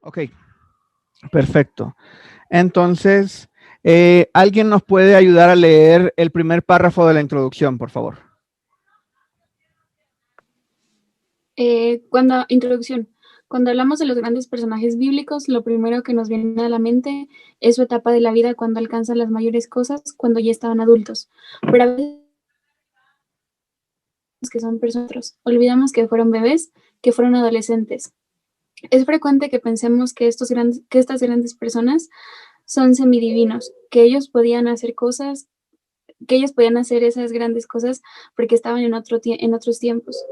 Ok, perfecto. Entonces, ¿alguien nos puede ayudar a leer el primer párrafo de la introducción, por favor? Introducción. Cuando hablamos de los grandes personajes bíblicos, lo primero que nos viene a la mente es su etapa de la vida cuando alcanzan las mayores cosas, cuando ya estaban adultos. Pero a veces que son personas, olvidamos que fueron bebés, que fueron adolescentes. Es frecuente que pensemos que estas grandes personas son semidivinos, que ellos podían hacer cosas, que ellos podían hacer esas grandes cosas porque estaban en otros tiempos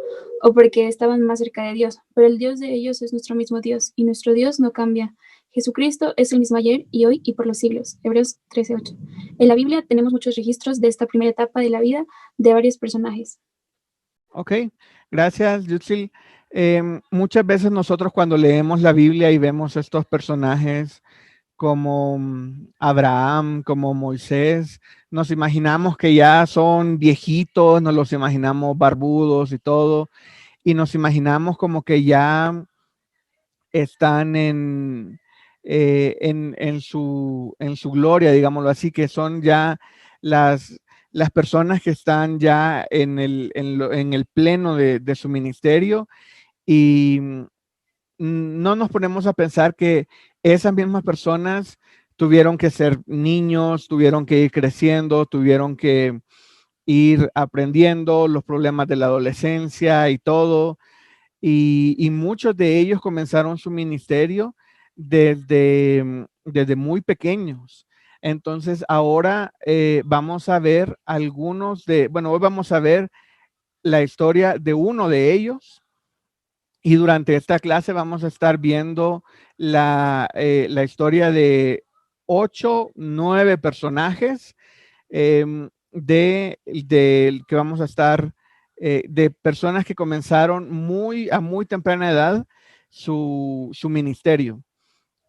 o porque estaban más cerca de Dios. Pero el Dios de ellos es nuestro mismo Dios y nuestro Dios no cambia. Jesucristo es el mismo ayer y hoy y por los siglos. Hebreos 13:8. En la Biblia tenemos muchos registros de esta primera etapa de la vida de varios personajes. Ok, gracias, Yutzil. Muchas veces nosotros cuando leemos la Biblia y vemos estos personajes como Abraham, como Moisés, nos imaginamos que ya son viejitos, nos los imaginamos barbudos y todo, y nos imaginamos como que ya están en su gloria, digámoslo así, que son ya las personas que están ya en el pleno de su ministerio y no nos ponemos a pensar que esas mismas personas tuvieron que ser niños, tuvieron que ir creciendo, tuvieron que ir aprendiendo los problemas de la adolescencia y todo. Y muchos de ellos comenzaron su ministerio desde muy pequeños. Entonces, ahora vamos a ver hoy vamos a ver la historia de uno de ellos. Y durante esta clase vamos a estar viendo la historia de 8, 9 personajes que vamos a estar, de personas que comenzaron a muy temprana edad su ministerio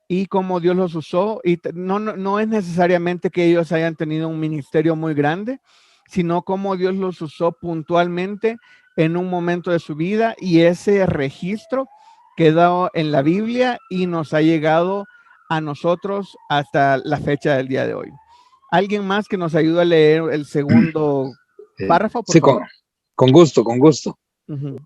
y cómo Dios los usó. Y no es necesariamente que ellos hayan tenido un ministerio muy grande, sino cómo Dios los usó puntualmente en un momento de su vida y ese registro quedó en la Biblia y nos ha llegado a nosotros hasta la fecha del día de hoy. ¿Alguien más que nos ayude a leer el segundo párrafo, por Sí, favor? con gusto, con gusto. Uh-huh.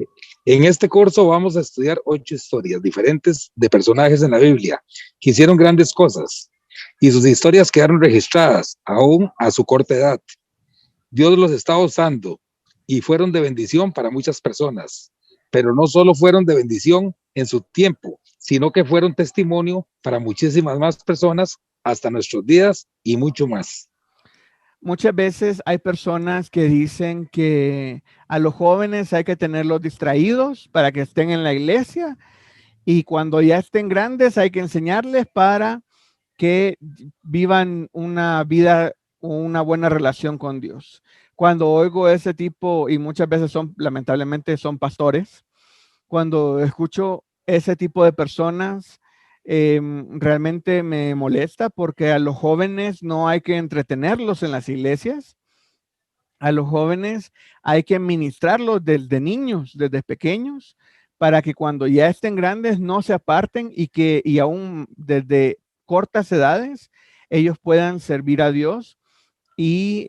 En este curso vamos a estudiar 8 historias diferentes de personajes en la Biblia que hicieron grandes cosas y sus historias quedaron registradas aún a su corta edad. Dios los está usando y fueron de bendición para muchas personas, pero no solo fueron de bendición en su tiempo, sino que fueron testimonio para muchísimas más personas hasta nuestros días y mucho más. Muchas veces hay personas que dicen que a los jóvenes hay que tenerlos distraídos para que estén en la iglesia y cuando ya estén grandes hay que enseñarles para que vivan una vida, una buena relación con Dios. Cuando oigo ese tipo, y muchas veces lamentablemente son pastores, cuando escucho ese tipo de personas, realmente me molesta porque a los jóvenes no hay que entretenerlos en las iglesias. A los jóvenes hay que ministrarlos desde niños, desde pequeños, para que cuando ya estén grandes no se aparten y aún desde cortas edades ellos puedan servir a Dios y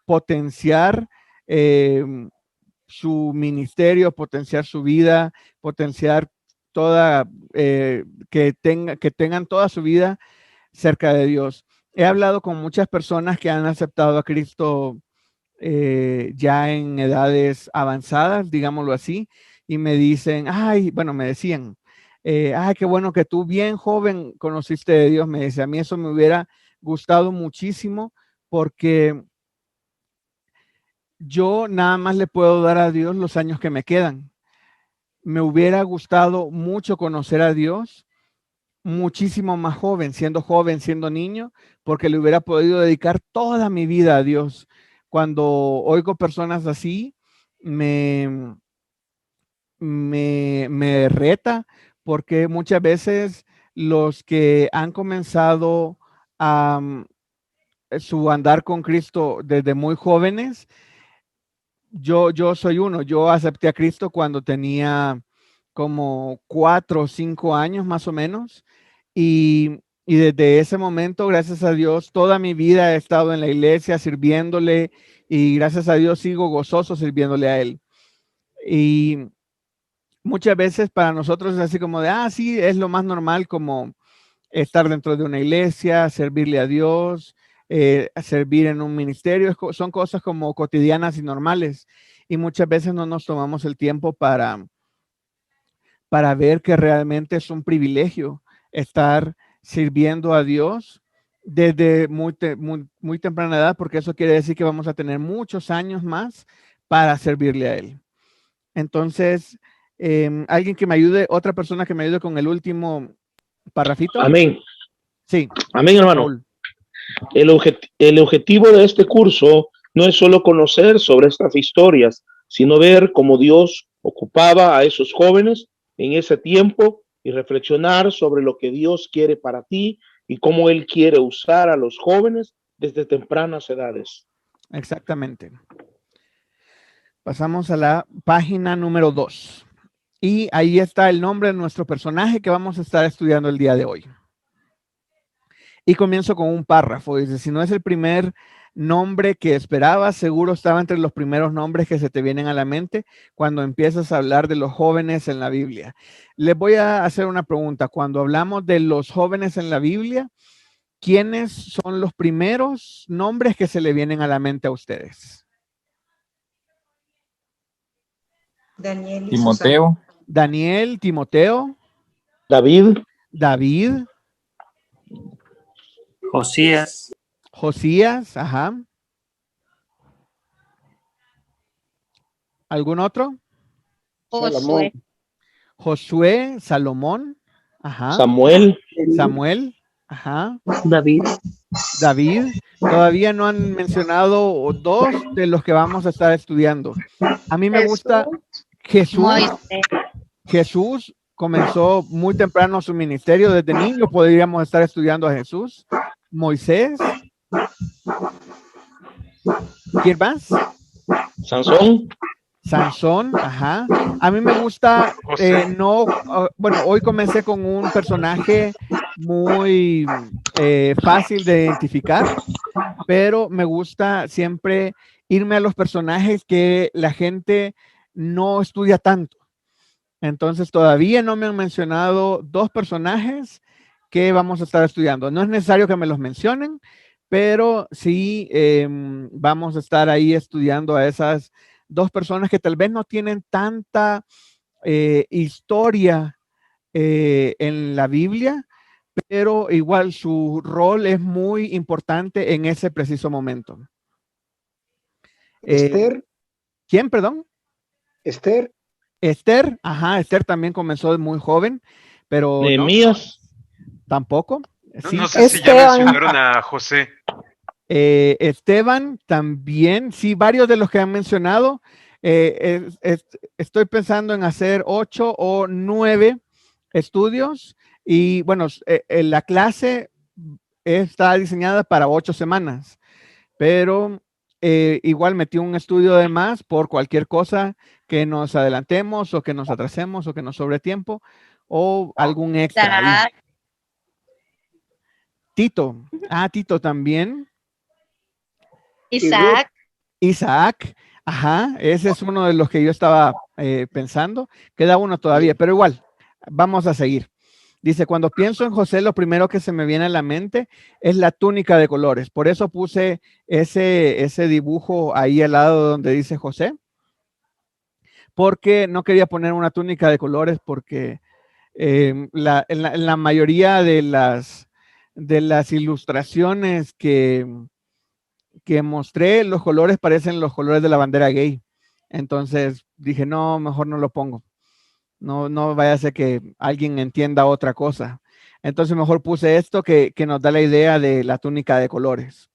potenciar su ministerio, potenciar su vida, potenciar que tengan toda su vida cerca de Dios. He hablado con muchas personas que han aceptado a Cristo ya en edades avanzadas, digámoslo así, y me dicen, me decían, qué bueno que tú bien joven conociste de Dios. Me dice, a mí eso me hubiera gustado muchísimo porque yo nada más le puedo dar a Dios los años que me quedan. Me hubiera gustado mucho conocer a Dios muchísimo más joven, siendo niño, porque le hubiera podido dedicar toda mi vida a Dios. Cuando oigo personas así, me reta, porque muchas veces los que han comenzado a su andar con Cristo desde muy jóvenes, yo soy uno, yo acepté a Cristo cuando tenía como 4 o 5 años más o menos. Y desde ese momento, gracias a Dios, toda mi vida he estado en la iglesia sirviéndole y gracias a Dios sigo gozoso sirviéndole a Él. Y muchas veces para nosotros es así como de, sí, es lo más normal como estar dentro de una iglesia, servirle a Dios, servir en un ministerio, son cosas como cotidianas y normales. Y muchas veces no nos tomamos el tiempo para ver que realmente es un privilegio estar sirviendo a Dios desde muy temprana edad, porque eso quiere decir que vamos a tener muchos años más para servirle a Él. Entonces, alguien que me ayude, otra persona que me ayude con el último parrafito. Amén. Sí. Amén, hermano. Raúl. El objetivo de este curso no es solo conocer sobre estas historias, sino ver cómo Dios ocupaba a esos jóvenes en ese tiempo y reflexionar sobre lo que Dios quiere para ti y cómo Él quiere usar a los jóvenes desde tempranas edades. Exactamente. Pasamos a la página número 2. Y ahí está el nombre de nuestro personaje que vamos a estar estudiando el día de hoy. Y comienzo con un párrafo. Dice, si no es el primer nombre que esperabas, seguro estaba entre los primeros nombres que se te vienen a la mente cuando empiezas a hablar de los jóvenes en la Biblia. Les voy a hacer una pregunta. Cuando hablamos de los jóvenes en la Biblia, ¿quiénes son los primeros nombres que se le vienen a la mente a ustedes? Daniel y Timoteo. Susana. Daniel, Timoteo, David, Josías. ajá. ¿Algún otro? Josué, Salomón, ajá. Samuel, ajá. David. Todavía no han mencionado 2 de los que vamos a estar estudiando. A mí me gusta Jesús. Jesús comenzó muy temprano su ministerio. Desde niño podríamos estar estudiando a Jesús. Moisés. ¿Quién más? Sansón, ajá. A mí me gusta, hoy comencé con un personaje muy fácil de identificar, pero me gusta siempre irme a los personajes que la gente no estudia tanto. Entonces todavía no me han mencionado 2 personajes que vamos a estar estudiando. No es necesario que me los mencionen, pero sí vamos a estar ahí estudiando a esas 2 personas que tal vez no tienen tanta historia en la Biblia, pero igual su rol es muy importante en ese preciso momento. Esther. ¿Quién, perdón? Esther. Ajá, Esther también comenzó muy joven, pero Nehemías. Tampoco. Sí. No sé si ya mencionaron a José. Esteban también, sí, varios de los que han mencionado. Estoy pensando en hacer 8 o 9 estudios y bueno, la clase está diseñada para 8 semanas, pero igual metí un estudio de más por cualquier cosa que nos adelantemos o que nos atrasemos o que nos sobre tiempo o algún extra. Tito. Tito también. Isaac. Ajá, ese es uno de los que yo estaba pensando. Queda uno todavía, pero igual, vamos a seguir. Dice, cuando pienso en José, lo primero que se me viene a la mente es la túnica de colores. Por eso puse ese dibujo ahí al lado donde dice José. Porque no quería poner una túnica de colores porque en la mayoría de las ilustraciones que mostré, los colores parecen los colores de la bandera gay. Entonces dije, no, mejor no lo pongo. No vaya a ser que alguien entienda otra cosa. Entonces mejor puse esto que nos da la idea de la túnica de colores.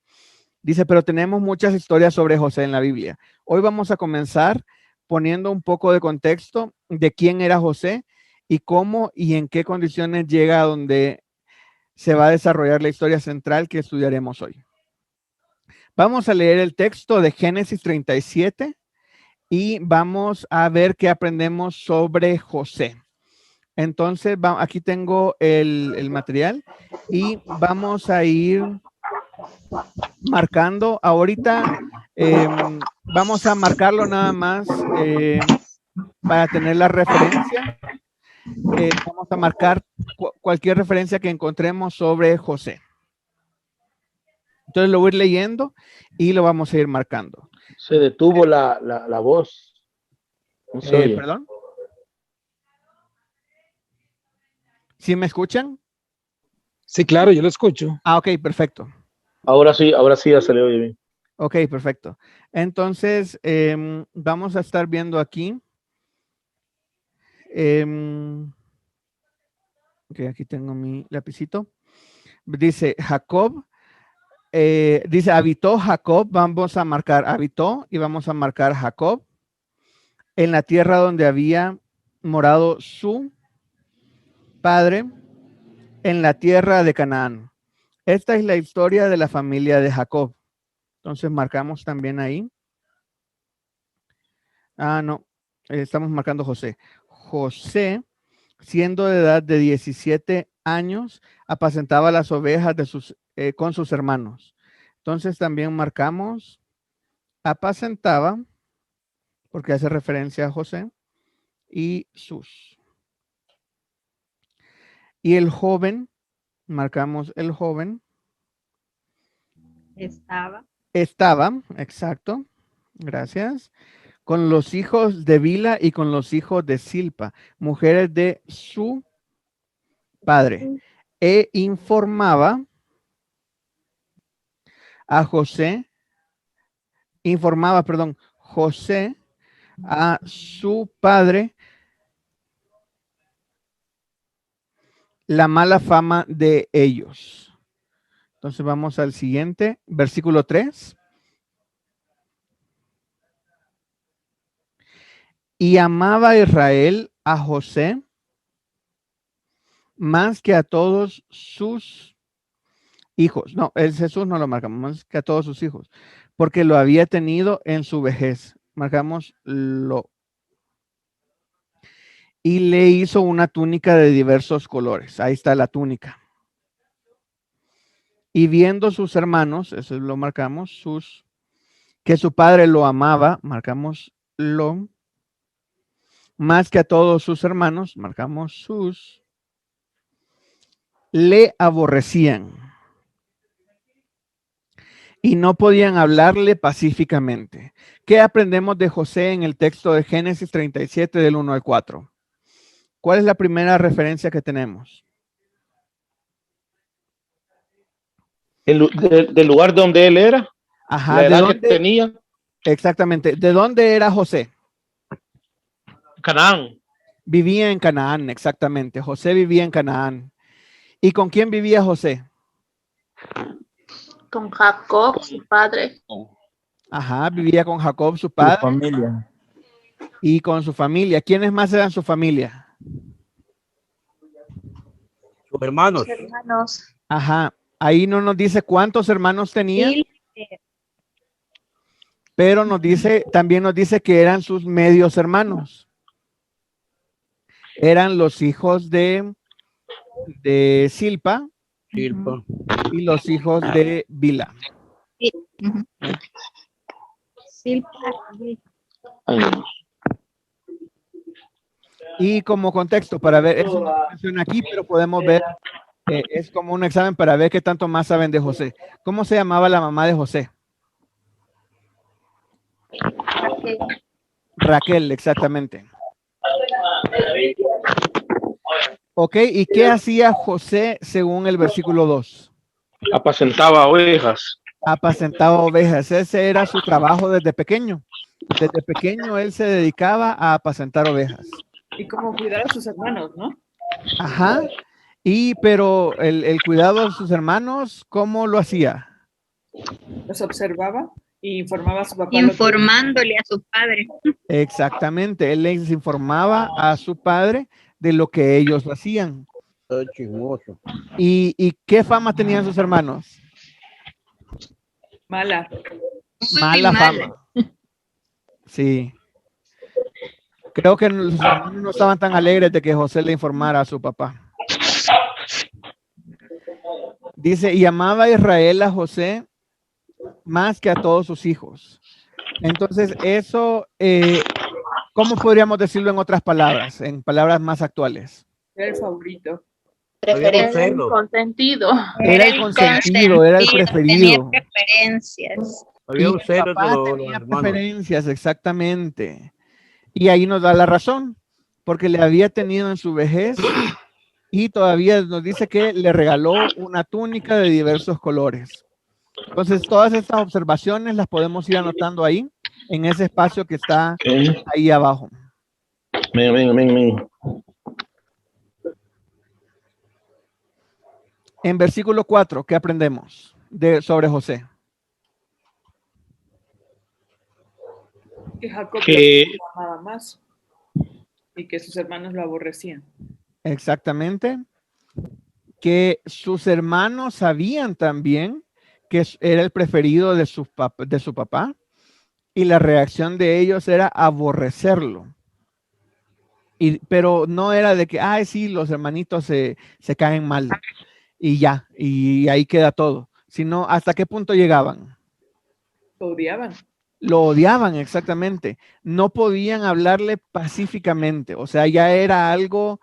Dice, pero tenemos muchas historias sobre José en la Biblia. Hoy vamos a comenzar poniendo un poco de contexto de quién era José y cómo y en qué condiciones llega a donde se va a desarrollar la historia central que estudiaremos hoy. Vamos a leer el texto de Génesis 37 y vamos a ver qué aprendemos sobre José. Entonces, aquí tengo el material y vamos a ir marcando. Ahorita vamos a marcarlo nada más para tener la referencia. Vamos a marcar cualquier referencia que encontremos sobre José. Entonces lo voy a ir leyendo y lo vamos a ir marcando. Se detuvo la voz. No se oye. ¿Perdón? ¿Sí me escuchan? Sí, claro, yo lo escucho. Ah, ok, perfecto. Ahora sí ya se le oye bien. Ok, perfecto. Entonces, vamos a estar viendo aquí. Ok, aquí tengo mi lapicito. Dice Jacob. Dice habitó Jacob. Vamos a marcar habitó y vamos a marcar Jacob en la tierra donde había morado su padre, en la tierra de Canaán. Esta es la historia de la familia de Jacob. Entonces marcamos también ahí. Ah, no. Estamos marcando José. José, siendo de edad de 17 años, apacentaba las ovejas de con sus hermanos. Entonces también marcamos apacentaba, porque hace referencia a José, y sus. Y el joven, marcamos el joven. Estaba, exacto. Gracias. Con los hijos de Bila y con los hijos de Silpa, mujeres de su padre. E informaba a José, José a su padre la mala fama de ellos. Entonces vamos al siguiente, versículo 3. Y amaba Israel a José más que a todos sus hijos. No, el Jesús no lo marcamos, más que a todos sus hijos, porque lo había tenido en su vejez. Marcamos lo. Y le hizo una túnica de diversos colores. Ahí está la túnica. Y viendo sus hermanos, eso lo marcamos, que su padre lo amaba, marcamos lo, más que a todos sus hermanos, marcamos sus, le aborrecían y no podían hablarle pacíficamente. ¿Qué aprendemos de José en el texto de Génesis 37 del 1 al 4? ¿Cuál es la primera referencia que tenemos? Del lugar donde él era. Ajá, la ¿de edad dónde? que tenía. Exactamente. ¿De dónde era José? Canaán. Vivía en Canaán, exactamente. José vivía en Canaán. ¿Y con quién vivía José? Con Jacob, su padre. Ajá, vivía con Jacob, su padre. Su familia. Y con su familia. ¿Quiénes más eran su familia? Sus hermanos. Sus hermanos. Ajá. Ahí no nos dice cuántos hermanos tenía, pero también nos dice que eran sus medios hermanos. Eran los hijos de Silpa y los hijos de Bila. Silpa. Y como contexto, para ver, eso no menciona aquí, pero podemos ver, es como un examen para ver qué tanto más saben de José. ¿Cómo se llamaba la mamá de José? Raquel, exactamente. Ok, ¿y qué hacía José según el versículo 2? Apacentaba ovejas. Apacentaba ovejas. Ese era su trabajo desde pequeño. Desde pequeño él se dedicaba a apacentar ovejas. Y como cuidar a sus hermanos, ¿no? Ajá. Pero el cuidado de sus hermanos, ¿cómo lo hacía? Los observaba y informaba a su papá. Informándole a su padre. Exactamente. Él les informaba a su padre de lo que ellos hacían. Chismoso. ¿Y qué fama tenían sus hermanos? Mala. Mala fama. Sí. Creo que los hermanos no estaban tan alegres de que José le informara a su papá. Dice, y amaba a Israel a José más que a todos sus hijos. Entonces, eso, ¿cómo podríamos decirlo en otras palabras, en palabras más actuales? Era el favorito. Había Era el celos. consentido. Era el consentido, era el preferido. Tenía preferencias. Había Y un el celo de papá los tenía hermanos. preferencias, exactamente. Y ahí nos da la razón, porque le había tenido en su vejez y todavía nos dice que le regaló una túnica de diversos colores. Entonces, todas estas observaciones las podemos ir anotando ahí, en ese espacio que está Ok. ahí abajo. Amén. En versículo 4, ¿qué aprendemos sobre José? Que Jacob Que lo amaba más y que sus hermanos lo aborrecían. Exactamente. Que sus hermanos sabían también que era el preferido de su papá y la reacción de ellos era aborrecerlo. Pero no era de que, ay, sí, los hermanitos se caen mal y ya, y ahí queda todo, sino hasta qué punto llegaban. Lo odiaban. Lo odiaban, exactamente. No podían hablarle pacíficamente, o sea, ya era algo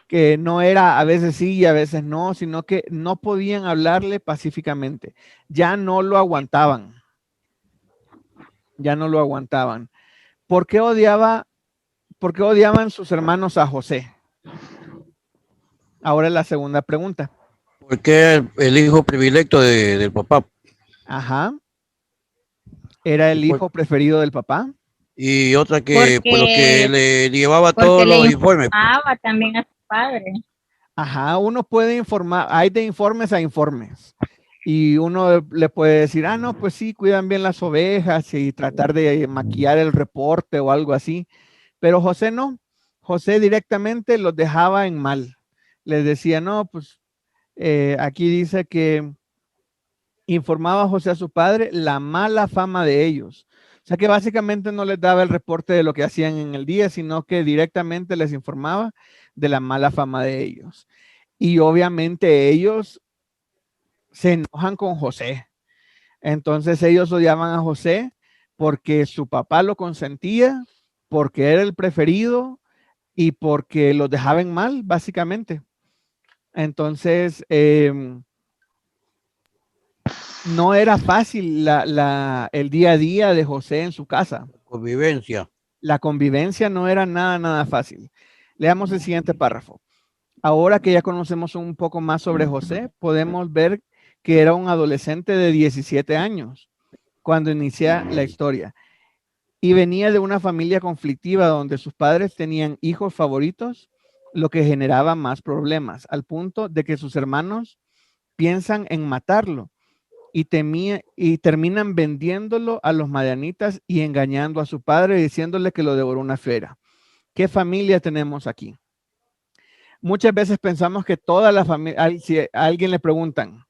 que no era a veces sí y a veces no, sino que no podían hablarle pacíficamente. Ya no lo aguantaban. Ya no lo aguantaban. ¿Por qué odiaban sus hermanos a José? Ahora la segunda pregunta. Porque el hijo predilecto del papá. Ajá. Era el hijo preferido del papá. Y otra que por lo que le llevaba Porque todos le los informes. informaba también a su padre. Ajá, uno puede informar, hay de informes a informes. Y uno le puede decir, ah, no, pues sí, cuidan bien las ovejas y tratar de maquillar el reporte o algo así. Pero José no. José directamente los dejaba en mal. Les decía, no, pues aquí dice que informaba José a su padre la mala fama de ellos. O sea que básicamente no les daba el reporte de lo que hacían en el día, sino que directamente les informaba de la mala fama de ellos. Y obviamente ellos se enojan con José. Entonces ellos odiaban a José porque su papá lo consentía, porque era el preferido y porque los dejaban mal, básicamente. Entonces, no era fácil el día a día de José en su casa. Convivencia. La convivencia no era nada fácil. Leamos el siguiente párrafo. Ahora que ya conocemos un poco más sobre José, podemos ver que era un adolescente de 17 años cuando inicia la historia y venía de una familia conflictiva donde sus padres tenían hijos favoritos, lo que generaba más problemas, al punto de que sus hermanos piensan en matarlo y terminan vendiéndolo a los madianitas y engañando a su padre diciéndole que lo devoró una fiera. ¿Qué familia tenemos aquí? Muchas veces pensamos que toda la familia, si a alguien le preguntan,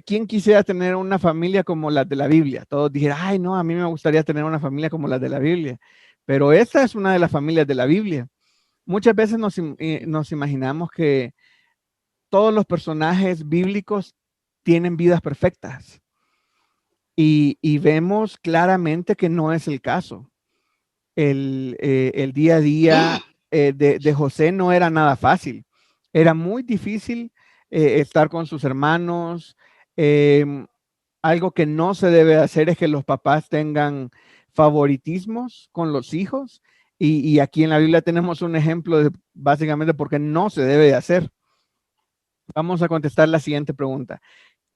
¿quién quisiera tener una familia como la de la Biblia? Todos dijeran, ay, no, a mí me gustaría tener una familia como la de la Biblia. Pero esta es una de las familias de la Biblia. Muchas veces nos imaginamos que todos los personajes bíblicos tienen vidas perfectas. Y vemos claramente que no es el caso. El día a día de José no era nada fácil. Era muy difícil estar con sus hermanos. Algo que no se debe hacer es que los papás tengan favoritismos con los hijos. Y aquí en la Biblia tenemos un ejemplo de básicamente porque no se debe de hacer. Vamos a contestar la siguiente pregunta.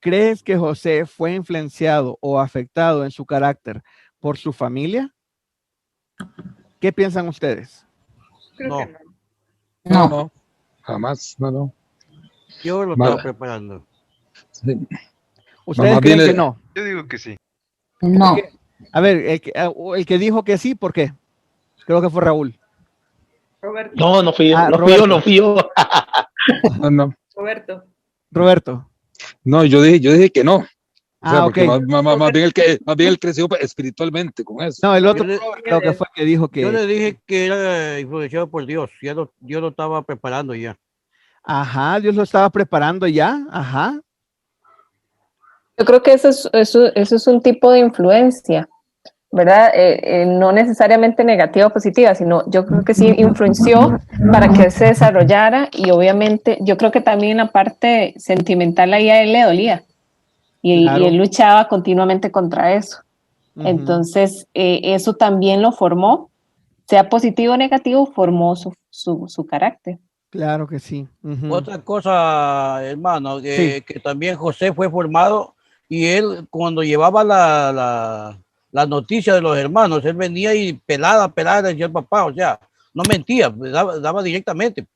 ¿Crees que José fue influenciado o afectado en su carácter por su familia? ¿Qué piensan ustedes? Creo que No, no, jamás, no. Yo lo estaba preparando. Sí. ¿Ustedes Mamá creen viene- que no? Yo digo que sí. No, A ver, el que dijo que sí, ¿por qué? Creo que fue Raúl. Roberto. No fui yo, Ah, no fui yo. No. Roberto. Roberto. No, yo dije que no. O sea, Ah, porque ok. más bien él creció espiritualmente con eso. No, el otro Yo le- creo que fue que dijo Yo que, le dije que era influenciado por Dios. Dios lo estaba preparando ya. ajá, Dios lo estaba preparando ya, ajá, Yo creo que eso es un tipo de influencia, ¿verdad? No necesariamente negativa o positiva, sino yo creo que sí influenció para que él se desarrollara y obviamente yo creo que también la parte sentimental ahí a él le dolía y él claro. luchaba continuamente contra eso. Ujú, Entonces, eso también lo formó, sea positivo o negativo, formó su carácter. claro que sí. Ujú. Otra cosa, hermano, Sí, que también José fue formado y él cuando llevaba la noticia de los hermanos, él venía y pelada, decía el papá, o sea, no mentía, daba directamente.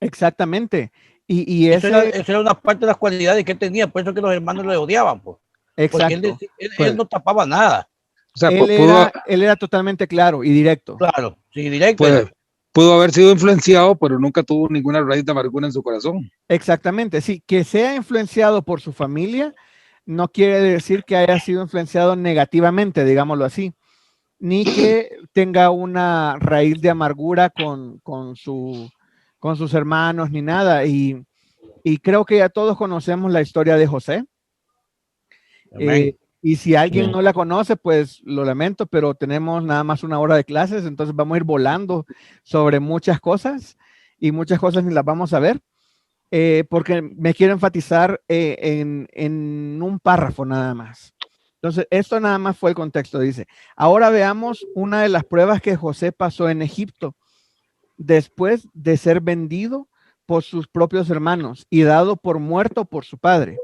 exactamente. Y Eso era, ese, eso era una parte de las cualidades que él tenía, por eso que los hermanos le odiaban, pues, porque exacto. él no tapaba nada, O sea, Él era totalmente claro y directo. claro, sí, directo. pudo haber sido influenciado, pero nunca tuvo ninguna raíz de amargura en su corazón. Exactamente, sí, que sea influenciado por su familia no quiere decir que haya sido influenciado negativamente, digámoslo así, ni que tenga una raíz de amargura con sus hermanos ni nada. Y creo que ya todos conocemos la historia de José. Amén. Y si alguien no la conoce, pues lo lamento, pero tenemos nada más una hora de clases, entonces vamos a ir volando sobre muchas cosas y muchas cosas ni las vamos a ver. Porque me quiero enfatizar en un párrafo nada más. Entonces, esto nada más fue el contexto. Dice, ahora veamos una de las pruebas que José pasó en Egipto después de ser vendido por sus propios hermanos y dado por muerto por su padre.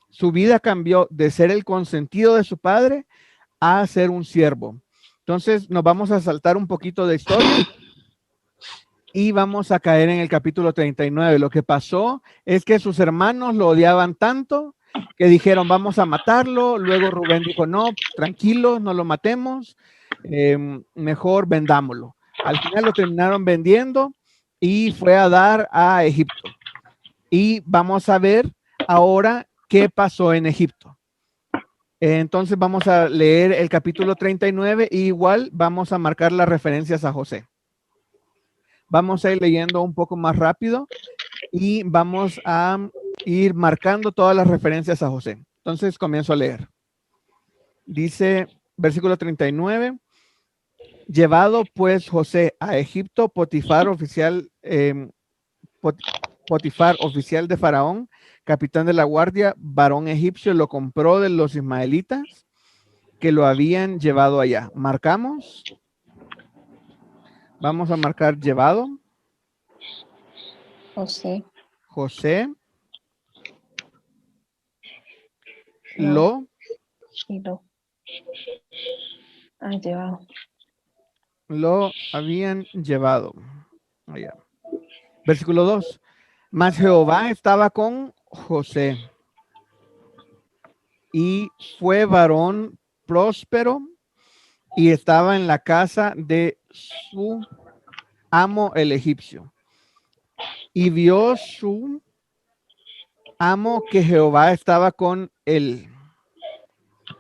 Su vida cambió de ser el consentido de su padre a ser un siervo. Entonces, nos vamos a saltar un poquito de historia y vamos a caer en el capítulo 39. Lo que pasó es que sus hermanos lo odiaban tanto que dijeron, vamos a matarlo. Luego Rubén dijo, no, tranquilos, no lo matemos, mejor vendámoslo. Al final lo terminaron vendiendo y fue a dar a Egipto. Y vamos a ver ahora qué pasó en Egipto. Entonces vamos a leer el capítulo 39 y igual vamos a marcar las referencias a José. Vamos a ir leyendo un poco más rápido y vamos a ir marcando todas las referencias a José. Entonces comienzo a leer. Dice, versículo 39, llevado pues José a Egipto, Potifar, oficial de Faraón, capitán de la guardia, varón egipcio, lo compró de los ismaelitas que lo habían llevado allá. Marcamos. Vamos a marcar llevado. José. José lo llevado. Lo habían llevado allá. Versículo 2. Mas Jehová estaba con José y fue varón próspero y estaba en la casa de su amo el egipcio. Y vio su amo que Jehová estaba con él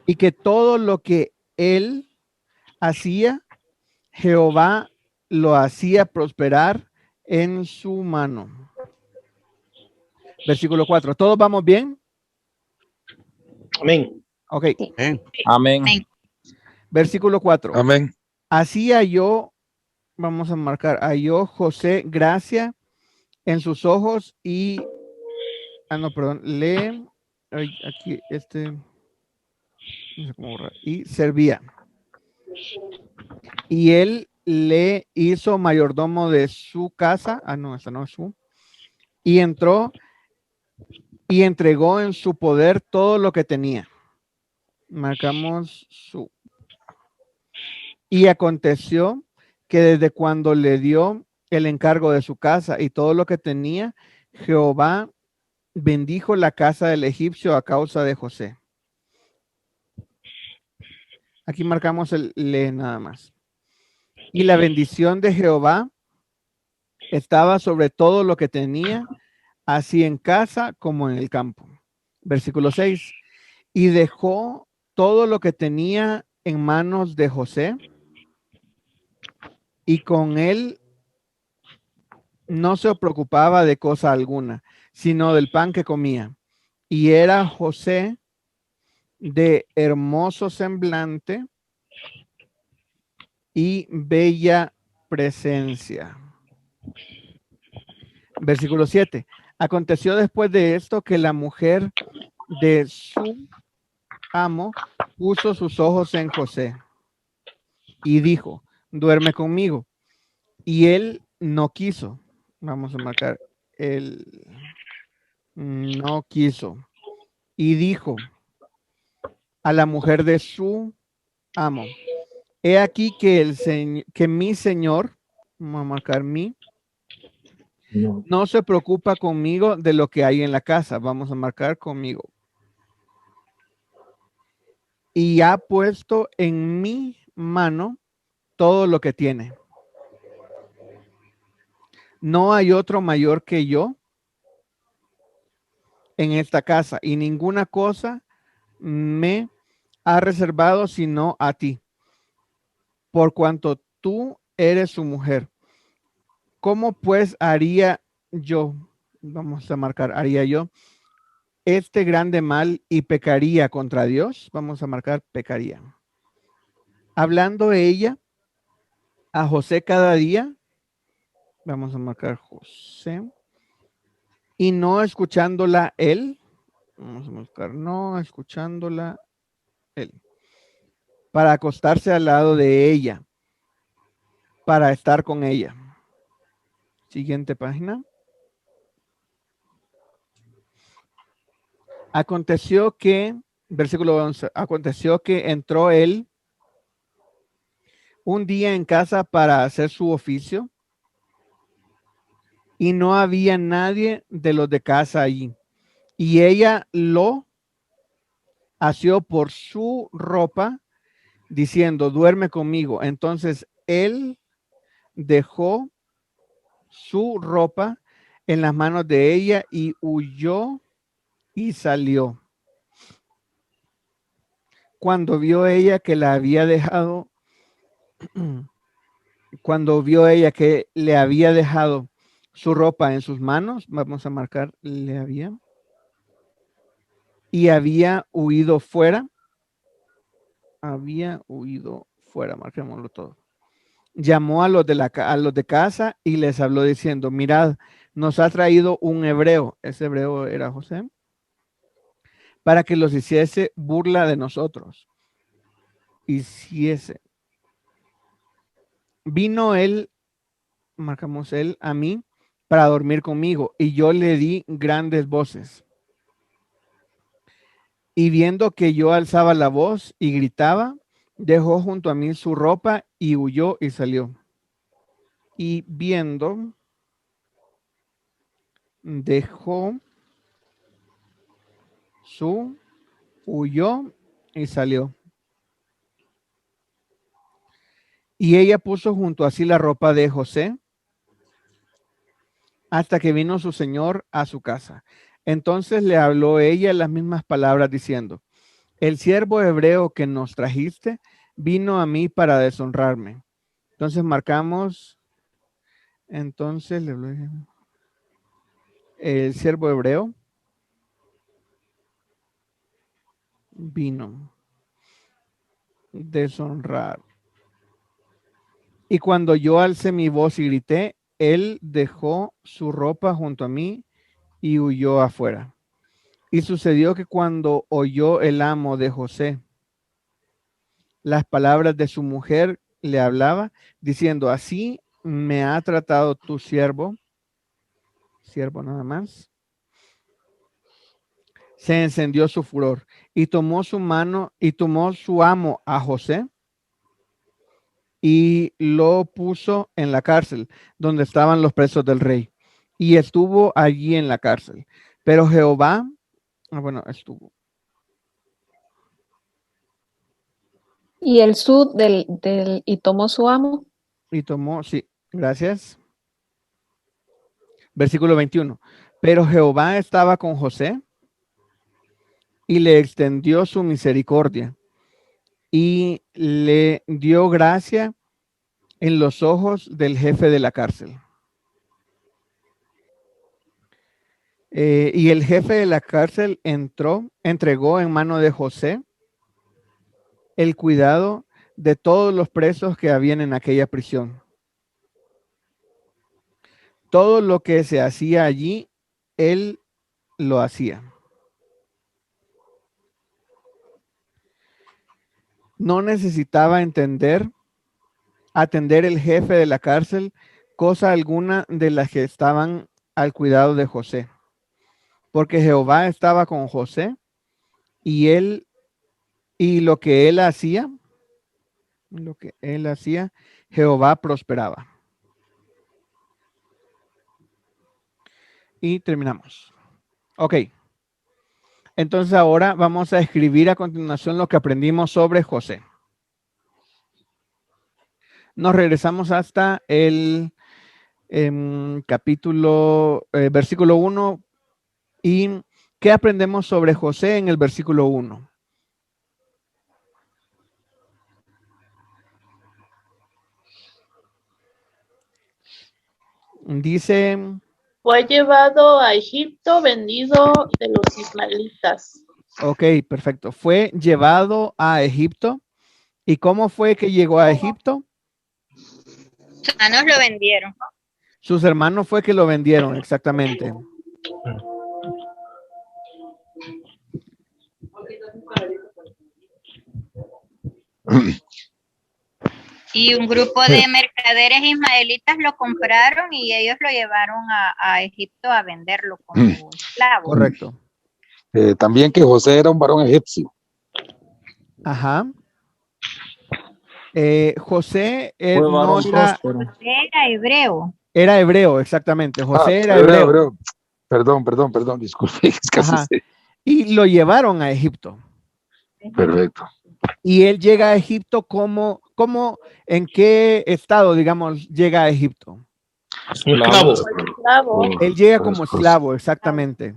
y que todo lo que él hacía, Jehová lo hacía prosperar en su mano. Versículo 4. ¿Todos vamos bien? Amén. Ok. Amén. Versículo 4. Amén. Así halló, vamos a marcar, halló José gracia en sus ojos y, lee, aquí, no sé cómo borrar, y servía. Y él le hizo mayordomo de su casa, esta no es su, y entró y entregó en su poder todo lo que tenía. Marcamos su. Y aconteció que desde cuando le dio el encargo de su casa y todo lo que tenía, Jehová bendijo la casa del egipcio a causa de José. Aquí marcamos el le nada más. Y la bendición de Jehová estaba sobre todo lo que tenía, así en casa como en el campo. Versículo 6. y dejó todo lo que tenía en manos de José, y con él no se preocupaba de cosa alguna, sino del pan que comía. Y era José de hermoso semblante y bella presencia. Versículo 7. Aconteció después de esto que la mujer de su amo puso sus ojos en José y dijo, duerme conmigo. Y él no quiso. Vamos a marcar, él no quiso. Y dijo a la mujer de su amo, he aquí que mi señor, vamos a marcar mi, no se preocupa conmigo de lo que hay en la casa. Vamos a marcar conmigo. Y ha puesto en mi mano todo lo que tiene. No hay otro mayor que yo en esta casa, y ninguna cosa me ha reservado sino a ti, por cuanto tú eres su mujer. ¿Cómo pues haría yo? Vamos a marcar, haría yo este grande mal y pecaría contra Dios. Vamos a marcar, pecaría. Hablando ella a José cada día, vamos a marcar José, y no escuchándola él, vamos a marcar, no escuchándola él, para acostarse al lado de ella, para estar con ella. Siguiente página. Aconteció que, versículo 11, aconteció que entró él un día en casa para hacer su oficio, y no había nadie de los de casa allí. Y ella lo asió por su ropa, diciendo, duerme conmigo. Entonces él dejó su ropa en las manos de ella y huyó y salió. Cuando vio ella que la había dejado, cuando vio ella que le había dejado su ropa en sus manos, vamos a marcar, le había, y había huido fuera, marquémoslo todo. Llamó a los de casa y les habló diciendo, mirad, nos ha traído un hebreo, ese hebreo era José, para que los hiciese burla de nosotros. Vino él, marcamos él, a mí para dormir conmigo, y yo le di grandes voces. Y viendo que yo alzaba la voz y gritaba, dejó junto a mí su ropa y huyó y salió. Y viendo, huyó y salió. Y ella puso junto a sí la ropa de José hasta que vino su señor a su casa. Entonces le habló ella las mismas palabras diciendo, el siervo hebreo que nos trajiste vino a mí para deshonrarme. Entonces marcamos, el siervo hebreo vino deshonrar. Y cuando yo alcé mi voz y grité, él dejó su ropa junto a mí y huyó afuera. Y sucedió que cuando oyó el amo de José las palabras de su mujer, le hablaba, diciendo, así me ha tratado tu siervo nada más. Se encendió su furor y tomó su mano y tomó su amo a José y lo puso en la cárcel donde estaban los presos del rey, y estuvo allí en la cárcel. Pero Jehová, estuvo. Y el sud y tomó su amo. Y tomó, sí, gracias. Versículo 21. Pero Jehová estaba con José, y le extendió su misericordia y le dio gracia en los ojos del jefe de la cárcel. Y el jefe de la cárcel entregó en mano de José el cuidado de todos los presos que habían en aquella prisión. Todo lo que se hacía allí, él lo hacía. No necesitaba atender el jefe de la cárcel cosa alguna de las que estaban al cuidado de José, porque Jehová estaba con José y lo que él hacía, Jehová prosperaba. Y terminamos. Ok. Entonces ahora vamos a escribir a continuación lo que aprendimos sobre José. Nos regresamos hasta el versículo 1. ¿Y qué aprendemos sobre José en el versículo 1? Dice... Fue llevado a Egipto, vendido de los ismaelitas. Ok, perfecto. Fue llevado a Egipto. ¿Y cómo fue que llegó a Egipto? Sus hermanos lo vendieron. Sus hermanos fue que lo vendieron, exactamente. Y un grupo de mercaderes ismaelitas lo compraron y ellos lo llevaron a Egipto a venderlo como esclavo. Correcto. También que José era un varón egipcio. Ajá. José Fue no varón era... próspero. José era hebreo. Era hebreo, exactamente. José era hebreo. Perdón, disculpe. Es que Ajá. asusté. Y lo llevaron a Egipto. Perfecto. Y él llega a Egipto ¿en qué estado, digamos, llega a Egipto? Esclavo. Él llega como esclavo, exactamente.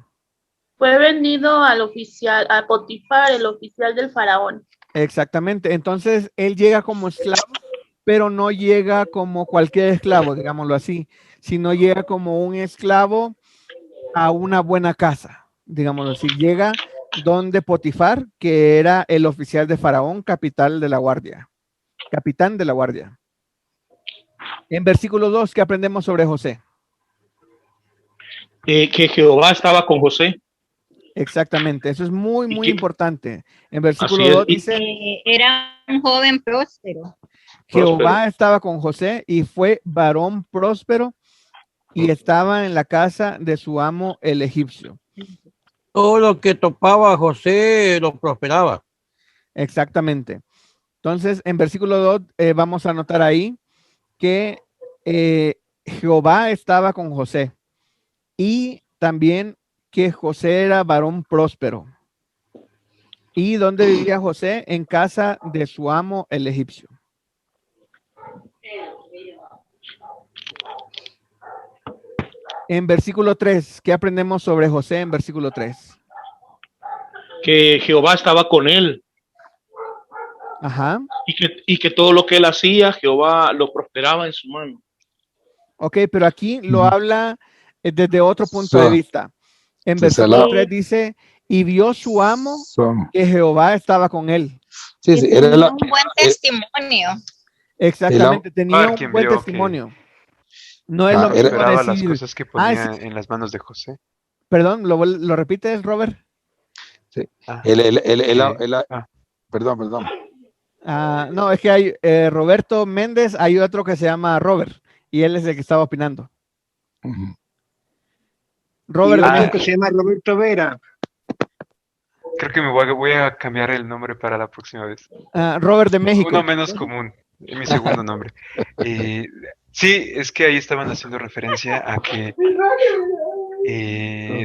Fue vendido al oficial, a Potifar, el oficial del faraón. Exactamente. Entonces, él llega como esclavo, pero no llega como cualquier esclavo, digámoslo así, sino llega como un esclavo a una buena casa, digámoslo así. Llega donde Potifar, que era el oficial de Faraón, capitán de la guardia. En versículo 2, ¿qué aprendemos sobre José? Que Jehová estaba con José. Exactamente, eso es muy importante. En versículo Así es. 2 dice, Era un joven próspero. Jehová estaba con José y fue varón próspero y estaba en la casa de su amo el egipcio. Todo lo que topaba José lo prosperaba. Exactamente. Entonces, en versículo 2 vamos a anotar ahí que Jehová estaba con José y también que José era varón próspero. ¿Y dónde vivía José? En casa de su amo el egipcio. En versículo 3, ¿qué aprendemos sobre José en versículo 3? Que Jehová estaba con él. Ajá. Y que todo lo que él hacía, Jehová lo prosperaba en su mano. Ok, pero aquí lo habla desde otro punto de vista. En versículo 3 dice, y vio su amo que Jehová estaba con él. Sí, era un buen testimonio. Exactamente, tenía un buen testimonio. No es lo mismo las decir... cosas que ponía en las manos de José. Perdón, ¿lo repites, Robert? Sí. Perdón. No, es que hay Roberto Méndez, hay otro que se llama Robert, y él es el que estaba opinando. Robert de México. Que se llama Roberto Vera. Creo que voy a cambiar el nombre para la próxima vez. Robert de México. Uno menos común, mi segundo nombre. Sí, es que ahí estaban haciendo referencia a que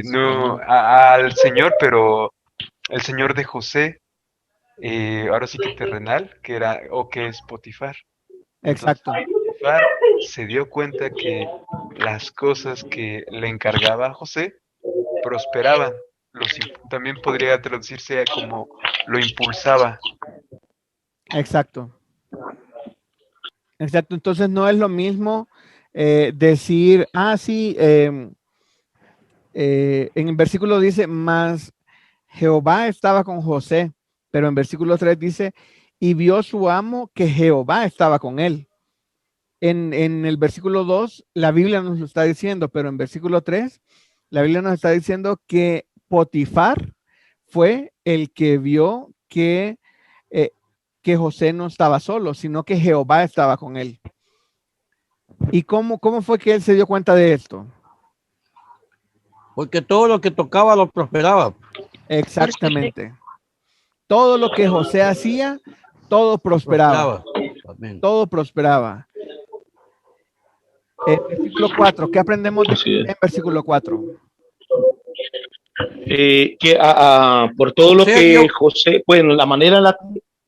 no al Señor, pero el Señor de José, ahora sí que terrenal, que es Potifar. Exacto. Entonces, Potifar se dio cuenta que las cosas que le encargaba a José prosperaban. también podría traducirse como lo impulsaba. Exacto. Exacto. Entonces no es lo mismo decir, sí, en el versículo dice, más Jehová estaba con José, pero en versículo 3 dice, y vio su amo que Jehová estaba con él. En el versículo 2, la Biblia nos lo está diciendo, pero en versículo 3, la Biblia nos está diciendo que Potifar fue el que vio que José no estaba solo, sino que Jehová estaba con él. ¿Y cómo fue que él se dio cuenta de esto? Porque todo lo que tocaba lo prosperaba. Exactamente. Todo lo que José hacía, todo prosperaba. Todo prosperaba. Versículo 4, ¿qué aprendemos en versículo 4? Por todo lo que José, bueno, la manera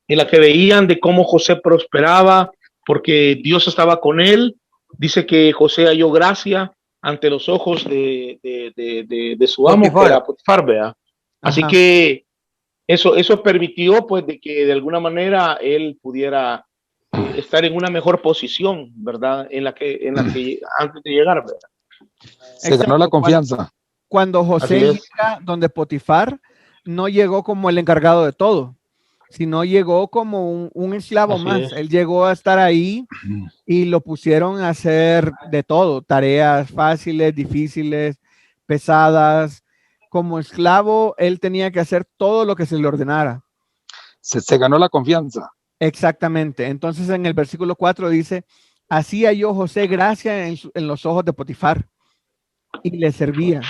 en la que veían de cómo José prosperaba, porque Dios estaba con él, dice que José halló gracia ante los ojos de su amo, que era Potifar, ¿verdad? Así que eso permitió, pues, de que de alguna manera él pudiera estar en una mejor posición, ¿verdad? En la que antes de llegar, ¿verdad? Se ganó la confianza. Cuando José llega donde Potifar, no llegó como el encargado de todo, sino llegó como un esclavo más. Él llegó a estar ahí y lo pusieron a hacer de todo, tareas fáciles, difíciles, pesadas. Como esclavo, él tenía que hacer todo lo que se le ordenara. Se ganó la confianza. Exactamente. Entonces en el versículo 4 dice, así halló José gracia en los ojos de Potifar y le servía.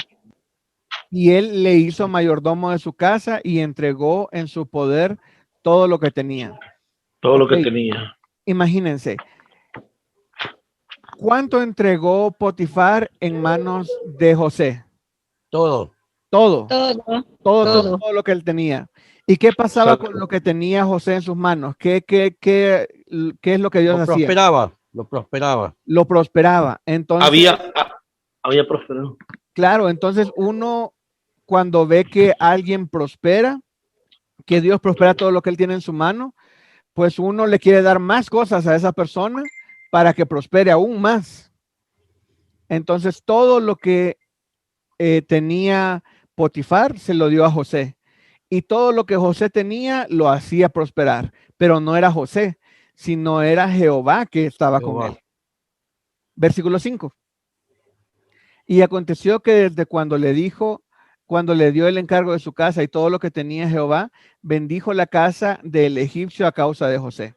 Y él le hizo mayordomo de su casa y entregó en su poder todo lo que tenía. Todo lo que tenía. Imagínense, ¿cuánto entregó Potifar en manos de José? Todo lo que él tenía. ¿Y qué pasaba con lo que tenía José en sus manos? ¿Qué es lo que Dios hacía? Lo prosperaba. Entonces, había prosperado. Claro, entonces uno cuando ve que alguien prospera, que Dios prospera todo lo que él tiene en su mano, pues uno le quiere dar más cosas a esa persona para que prospere aún más. Entonces todo lo que tenía Potifar se lo dio a José. Y todo lo que José tenía lo hacía prosperar. Pero no era José, sino era Jehová que estaba con él. Versículo 5. Y aconteció que desde cuando le dio el encargo de su casa y todo lo que tenía Jehová, bendijo la casa del egipcio a causa de José.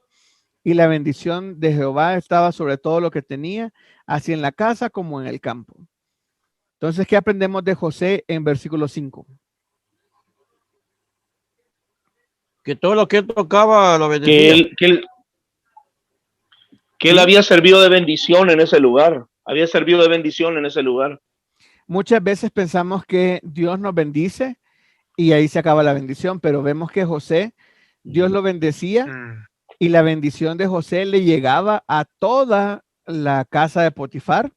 Y la bendición de Jehová estaba sobre todo lo que tenía, así en la casa como en el campo. Entonces, ¿qué aprendemos de José en versículo 5? Que todo lo que él tocaba lo bendecía. Que él había servido de bendición en ese lugar. Había servido de bendición en ese lugar. Muchas veces pensamos que Dios nos bendice y ahí se acaba la bendición, pero vemos que José, Dios lo bendecía y la bendición de José le llegaba a toda la casa de Potifar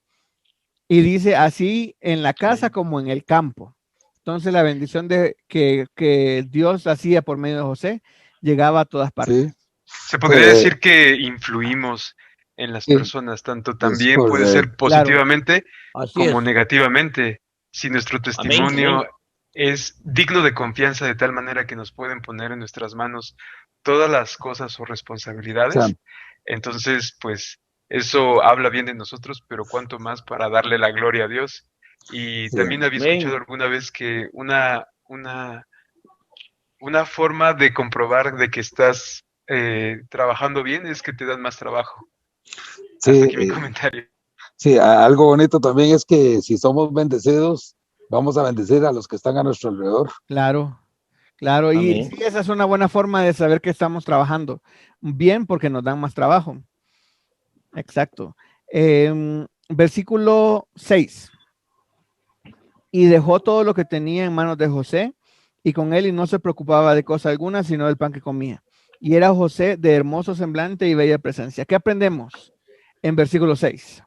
y dice así en la casa como en el campo. Entonces la bendición que Dios hacía por medio de José llegaba a todas partes. Sí. Se podría decir que influimos en las personas, tanto también puede ser positivamente como negativamente. Si nuestro testimonio es digno de confianza de tal manera que nos pueden poner en nuestras manos todas las cosas o responsabilidades, entonces pues eso habla bien de nosotros, pero cuánto más para darle la gloria a Dios. Y también había escuchado alguna vez que una forma de comprobar de que estás trabajando bien es que te dan más trabajo. Sí, hasta aquí mi comentario. Sí, algo bonito también es que si somos bendecidos, vamos a bendecir a los que están a nuestro alrededor. Claro. Y sí, esa es una buena forma de saber que estamos trabajando bien porque nos dan más trabajo. Exacto. Versículo 6. Y dejó todo lo que tenía en manos de José y con él y no se preocupaba de cosa alguna, sino del pan que comía. Y era José de hermoso semblante y bella presencia. ¿Qué aprendemos en versículo 6?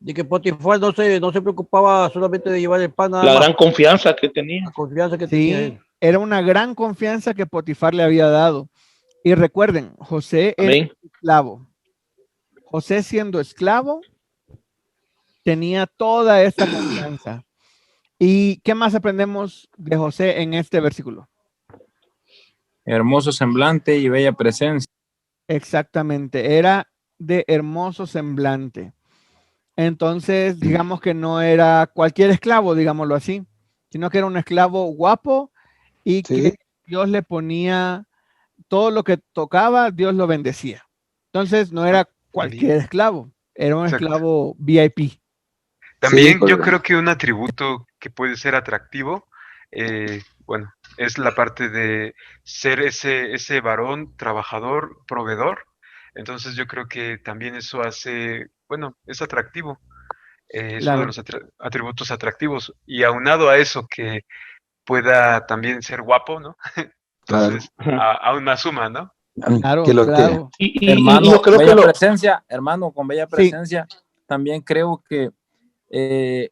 De que Potifar no se preocupaba solamente de llevar el pan nada La más. gran confianza que tenía. La confianza que tenía él. Era una gran confianza que Potifar le había dado. Y recuerden, José era esclavo. José, siendo esclavo, tenía toda esta confianza. ¿Y qué más aprendemos de José en este versículo? Hermoso semblante y bella presencia. Exactamente, era de hermoso semblante. Entonces, digamos que no era cualquier esclavo, digámoslo así, sino que era un esclavo guapo y que Dios le ponía todo lo que tocaba, Dios lo bendecía. Entonces, no era cualquier esclavo, era un esclavo VIP. También yo creo que un atributo que puede ser atractivo, bueno, es la parte de ser ese varón trabajador, proveedor. Entonces yo creo que también eso hace, bueno, es atractivo. Es uno de los atributos atractivos. Y aunado a eso que pueda también ser guapo, ¿no? Entonces, aún más suma, ¿no? Claro, hermano, yo creo bella presencia, hermano, con bella presencia, también creo que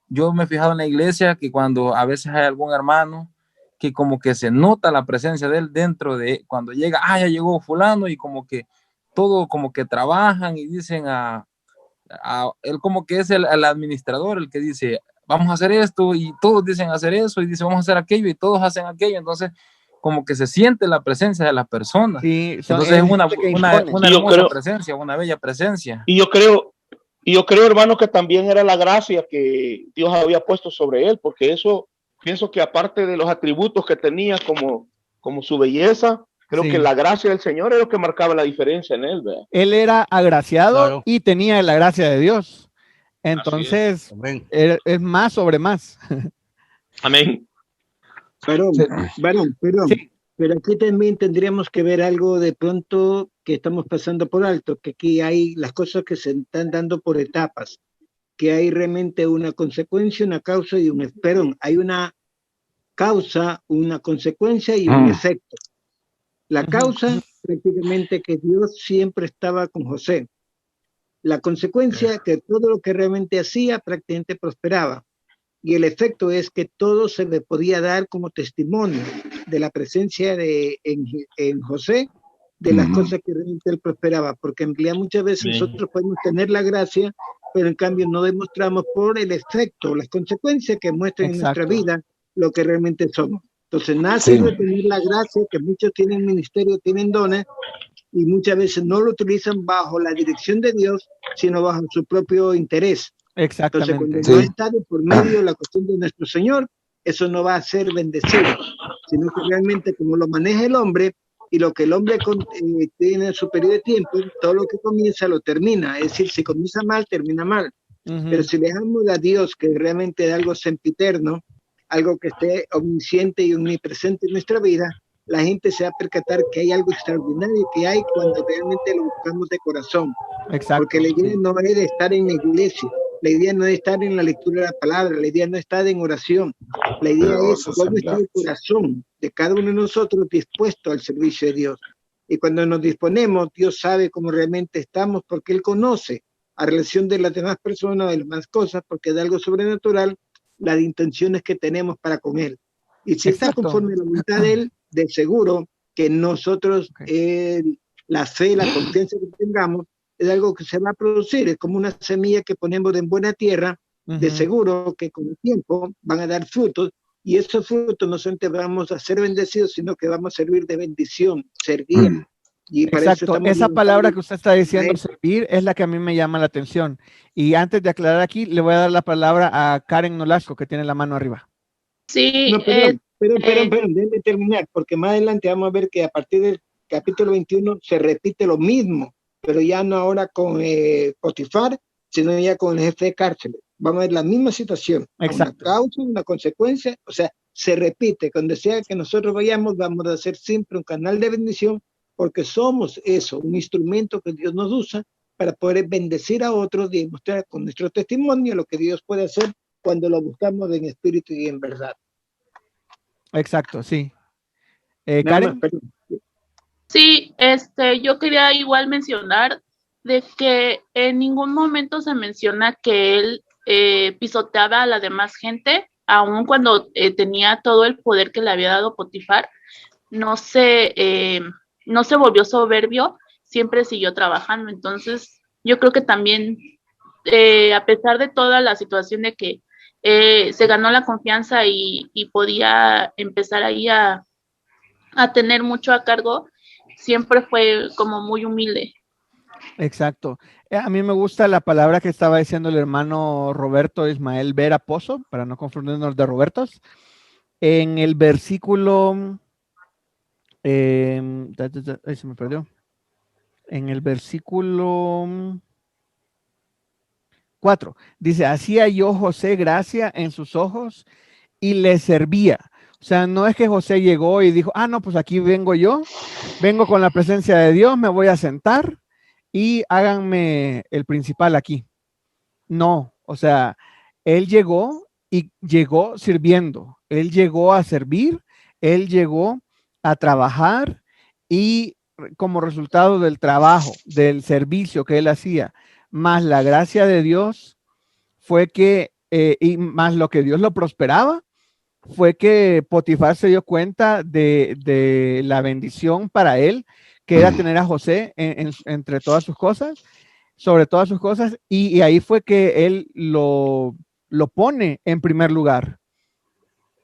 yo me he fijado en la iglesia que cuando a veces hay algún hermano que como que se nota la presencia de él dentro de cuando llega, ya llegó fulano, y como que todo como que trabajan y dicen él como que es el administrador, el que dice vamos a hacer esto, y todos dicen hacer eso, y dice vamos a hacer aquello, y todos hacen aquello. Entonces como que se siente la presencia de las personas. Entonces es una hermosa presencia, una bella presencia. Y yo creo, hermano, que también era la gracia que Dios había puesto sobre él, porque eso, pienso que aparte de los atributos que tenía como su belleza, creo que la gracia del Señor es lo que marcaba la diferencia en él, ¿verdad? Él era agraciado y tenía la gracia de Dios. Entonces, es más sobre más. Amén. Perdón. Sí. Pero aquí también tendríamos que ver algo de pronto que estamos pasando por alto, que aquí hay las cosas que se están dando por etapas, que hay realmente una consecuencia, una causa y hay una causa, una consecuencia y un efecto. La causa, prácticamente, que Dios siempre estaba con José. La consecuencia, que todo lo que realmente hacía prácticamente prosperaba. Y el efecto es que todo se le podía dar como testimonio de la presencia en José, de las cosas que realmente él prosperaba, porque en realidad muchas veces nosotros podemos tener la gracia, pero en cambio no demostramos por el efecto, las consecuencias que muestran en nuestra vida lo que realmente somos. Entonces nace de tener la gracia, que muchos tienen ministerio, tienen dones, y muchas veces no lo utilizan bajo la dirección de Dios, sino bajo su propio interés. Exactamente. Entonces, cuando no está de por medio la cuestión de nuestro Señor, eso no va a ser bendecido, sino que realmente como lo maneja el hombre, y lo que el hombre tiene en su periodo de tiempo, todo lo que comienza lo termina. Es decir, si comienza mal, termina mal. Pero si dejamos a Dios, que realmente es algo sempiterno, algo que esté omnisciente y omnipresente en nuestra vida, la gente se va a percatar que hay algo extraordinario que hay cuando realmente lo buscamos de corazón. Exacto. Porque la idea no es de estar en la iglesia, la idea no es estar en la lectura de la palabra, la idea no está en oración, la idea es cómo está el corazón de cada uno de nosotros dispuesto al servicio de Dios. Y cuando nos disponemos, Dios sabe cómo realmente estamos, porque Él conoce a relación de las demás personas, de las demás cosas, porque es algo sobrenatural, las intenciones que tenemos para con Él. Y si está conforme a la voluntad de Él, de seguro que nosotros, la fe, la confianza que tengamos, es algo que se va a producir, es como una semilla que ponemos en buena tierra, de seguro que con el tiempo van a dar frutos, y esos frutos no solamente vamos a ser bendecidos, sino que vamos a servir de bendición, servir. Y para exacto, esa palabra que usted está diciendo, servir, es la que a mí me llama la atención. Y antes de aclarar aquí, le voy a dar la palabra a Karen Nolasco, que tiene la mano arriba. Sí, no, perdón, déjeme terminar, porque más adelante vamos a ver que a partir del capítulo 21 se repite lo mismo, pero ya no ahora con Potifar, sino ya con el jefe de cárcel. Vamos a ver la misma situación, una causa, una consecuencia, o sea, se repite. Cuando sea que nosotros vayamos, vamos a hacer siempre un canal de bendición, porque somos eso, un instrumento que Dios nos usa para poder bendecir a otros y mostrar con nuestro testimonio lo que Dios puede hacer cuando lo buscamos en espíritu y en verdad. Exacto, sí. Karen. Sí, yo quería igual mencionar de que en ningún momento se menciona que él pisoteaba a la demás gente, aun cuando tenía todo el poder que le había dado Potifar. No se volvió soberbio, siempre siguió trabajando. Entonces, yo creo que también, a pesar de toda la situación de que se ganó la confianza y podía empezar ahí a tener mucho a cargo, siempre fue como muy humilde. Exacto. A mí me gusta la palabra que estaba diciendo el hermano Roberto Ismael Vera Pozo, para no confundirnos de Robertos. En el versículo, ahí se me perdió. En el versículo 4, dice, hacía yo José gracia en sus ojos y le servía. O sea, no es que José llegó y dijo, no, pues aquí vengo yo, vengo con la presencia de Dios, me voy a sentar y háganme el principal aquí. No, o sea, él llegó y llegó sirviendo, él llegó a servir, él llegó a trabajar y como resultado del trabajo, del servicio que él hacía, más la gracia de Dios, fue que, y más lo que Dios lo prosperaba, fue que Potifar se dio cuenta de la bendición para él, que era tener a José entre todas sus cosas, sobre todas sus cosas, y ahí fue que él lo pone en primer lugar.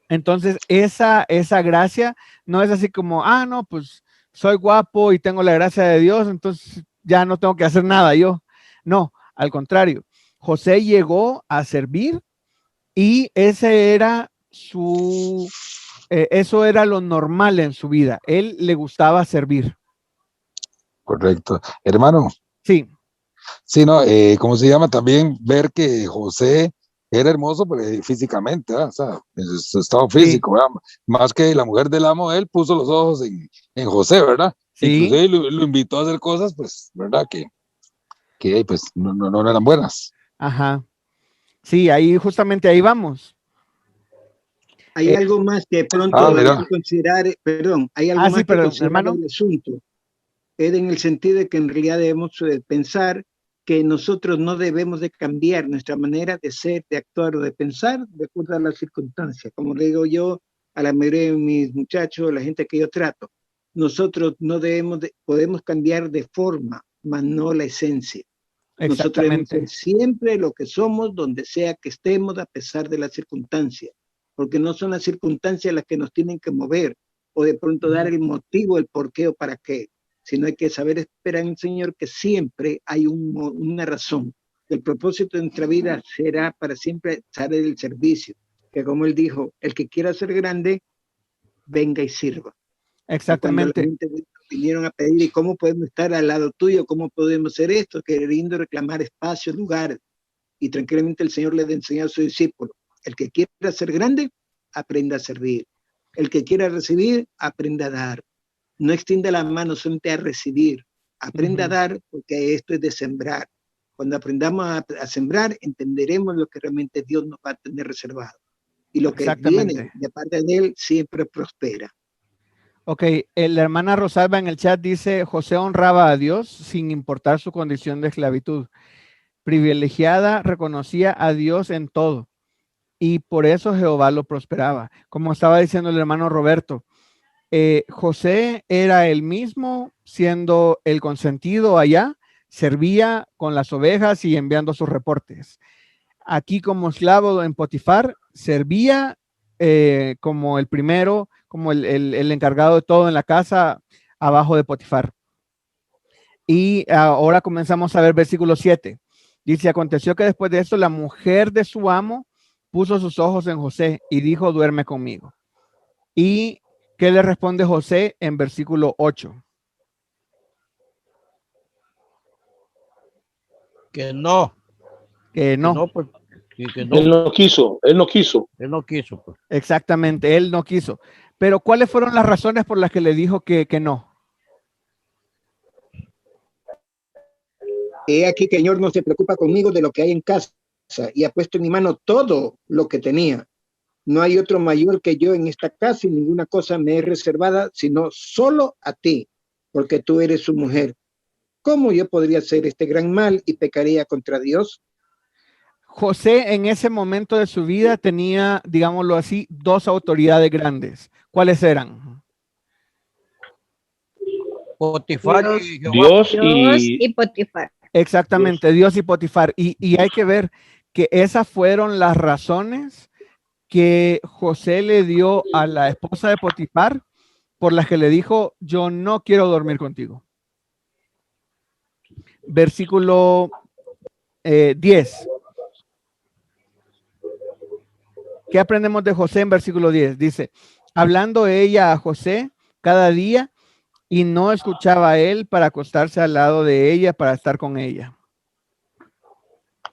Entonces, esa gracia no es así como, no, pues soy guapo y tengo la gracia de Dios, entonces ya no tengo que hacer nada yo. No, al contrario, José llegó a servir y ese era eso era lo normal en su vida. Él le gustaba servir. Correcto. Hermano. Sí. Sí, no, ¿cómo se llama? También ver que José era hermoso físicamente, o sea, en su estado físico, ¿verdad? Más que la mujer del amo, él puso los ojos en José, ¿verdad? Sí. Inclusive lo invitó a hacer cosas, pues, ¿verdad? Que pues no eran buenas. Ajá. Sí, ahí justamente ahí vamos. Hay algo más que pronto hay que considerar, perdón, hay algo más que considerar en el asunto. Es en el sentido de que en realidad debemos pensar que nosotros no debemos de cambiar nuestra manera de ser, de actuar o de pensar de acuerdo a las circunstancias. Como le digo yo a la mayoría de mis muchachos, la gente que yo trato, nosotros no podemos cambiar de forma, mas no la esencia. Nosotros debemos ser siempre lo que somos, donde sea que estemos, a pesar de las circunstancias, porque no son las circunstancias las que nos tienen que mover o de pronto dar el motivo, el por qué o para qué, sino hay que saber esperar en el Señor que siempre hay una razón. El propósito de nuestra vida será para siempre estar en el servicio, que como él dijo, el que quiera ser grande, venga y sirva. Exactamente. Cuando la gente vinieron a pedir, ¿y cómo podemos estar al lado tuyo? ¿Cómo podemos hacer esto? Queriendo reclamar espacios, lugares. Y tranquilamente el Señor le enseñó a su discípulo, el que quiera ser grande, aprenda a servir. El que quiera recibir, aprenda a dar. No extienda la mano solamente a recibir. Aprenda a dar, porque esto es de sembrar. Cuando aprendamos a sembrar, entenderemos lo que realmente Dios nos va a tener reservado. Y lo que viene de parte de Él siempre prospera. Ok, la hermana Rosalba en el chat dice, José honraba a Dios sin importar su condición de esclavitud. Privilegiada, reconocía a Dios en todo. Y por eso Jehová lo prosperaba. Como estaba diciendo el hermano Roberto, José era el mismo siendo el consentido allá, servía con las ovejas y enviando sus reportes. Aquí como esclavo en Potifar, servía como el primero, como el encargado de todo en la casa abajo de Potifar. Y ahora comenzamos a ver versículo 7. Dice, aconteció que después de esto la mujer de su amo puso sus ojos en José y dijo, duerme conmigo. ¿Y qué le responde José en versículo 8? Que no. Que no. Que no. Él no quiso. Él no quiso. Pues. Exactamente, él no quiso. Pero ¿cuáles fueron las razones por las que le dijo que no? He aquí que el Señor no se preocupa conmigo de lo que hay en casa y ha puesto en mi mano todo lo que tenía. No hay otro mayor que yo en esta casa y ninguna cosa me es reservada, sino solo a ti, porque tú eres su mujer. ¿cómo yo podría hacer este gran mal y pecaría contra Dios? José en ese momento de su vida tenía, digámoslo así, dos autoridades grandes. ¿Cuáles eran? Potifar y Dios y Potifar. Exactamente, Dios y Potifar. Y hay que ver que esas fueron las razones que José le dio a la esposa de Potifar por las que le dijo, yo no quiero dormir contigo. Versículo 10. ¿Qué aprendemos de José en versículo 10? Dice, hablando ella a José cada día y no escuchaba a él para acostarse al lado de ella para estar con ella.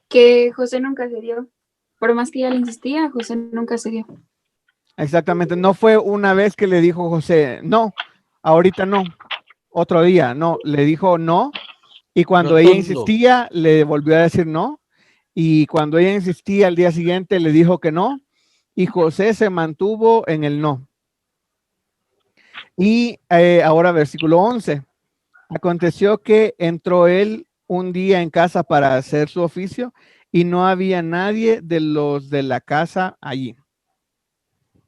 Que José nunca se dio. Por más que ella le insistía, José nunca se dio. Exactamente. No fue una vez que le dijo José, no, ahorita no, otro día, no, le dijo no. Y cuando ella insistía, le volvió a decir no. Y cuando ella insistía al día siguiente, le dijo que no. Y José se mantuvo en el no. Y ahora versículo 11. Aconteció que entró él un día en casa para hacer su oficio y no había nadie de los de la casa allí.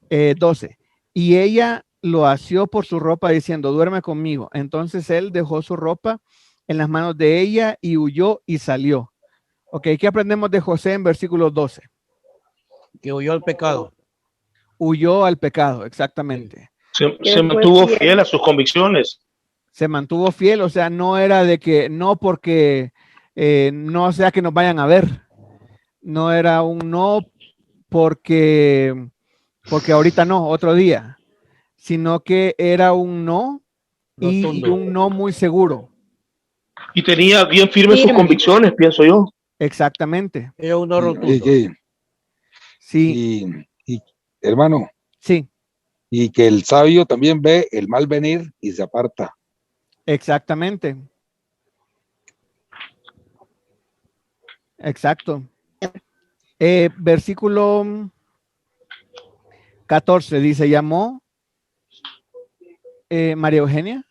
12. Y ella lo asió por su ropa diciendo, duerme conmigo. Entonces él dejó su ropa en las manos de ella y huyó y salió. Ok, ¿qué aprendemos de José en versículo 12? Que huyó al pecado. Huyó al pecado, exactamente. Se mantuvo fiel a sus convicciones. Se mantuvo fiel, o sea, no era de que, no porque no sea que nos vayan a ver. No era un no porque ahorita no, otro día. Sino que era un no y un no muy seguro. Y tenía bien firmes sus convicciones, pienso yo. Exactamente. Era un no rotundo. Sí. Y hermano. Sí. Y que el sabio también ve el mal venir y se aparta. Exactamente. Exacto. Versículo 14 dice, llamó María Eugenia.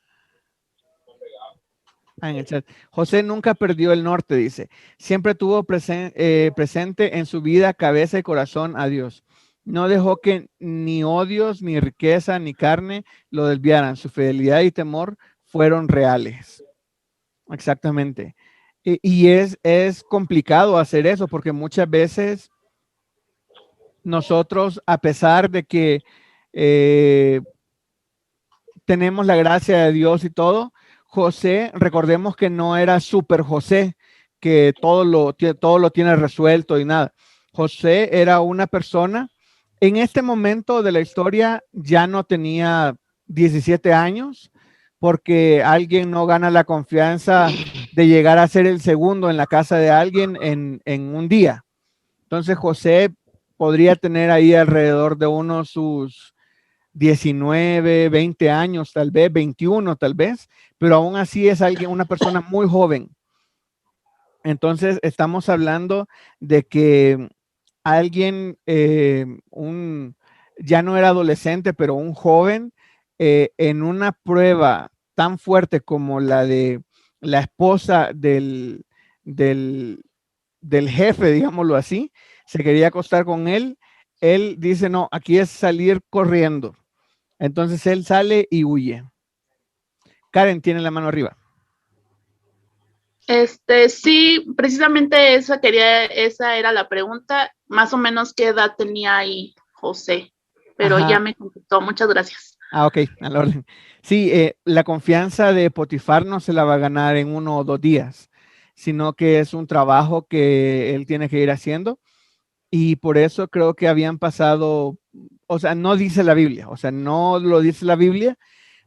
En el chat. José nunca perdió el norte, dice. Siempre tuvo presente en su vida, cabeza y corazón a Dios. No dejó que ni odios, ni riqueza, ni carne lo desviaran. Su fidelidad y temor fueron reales. Exactamente. Y es complicado hacer eso porque muchas veces nosotros, a pesar de que tenemos la gracia de Dios y todo, José, recordemos que no era super José, que todo lo tiene resuelto y nada. José era una persona, en este momento de la historia ya no tenía 17 años, porque alguien no gana la confianza de llegar a ser el segundo en la casa de alguien en un día. Entonces José podría tener ahí alrededor de unos sus 19, 20 años, tal vez, 21 tal vez, pero aún así es una persona muy joven. Entonces estamos hablando de que alguien, ya no era adolescente, pero un joven, en una prueba tan fuerte como la de la esposa del jefe, digámoslo así, se quería acostar con él. Él dice, no, aquí es salir corriendo. Entonces él sale y huye. Karen tiene la mano arriba. Sí, precisamente esa era la pregunta, más o menos qué edad tenía ahí José, pero Ajá. ya me contestó, muchas gracias. Ok, a la orden. Sí, la confianza de Potifar no se la va a ganar en 1 o 2 días, sino que es un trabajo que él tiene que ir haciendo. Y por eso creo que habían pasado, o sea, no dice la Biblia, o sea, no lo dice la Biblia,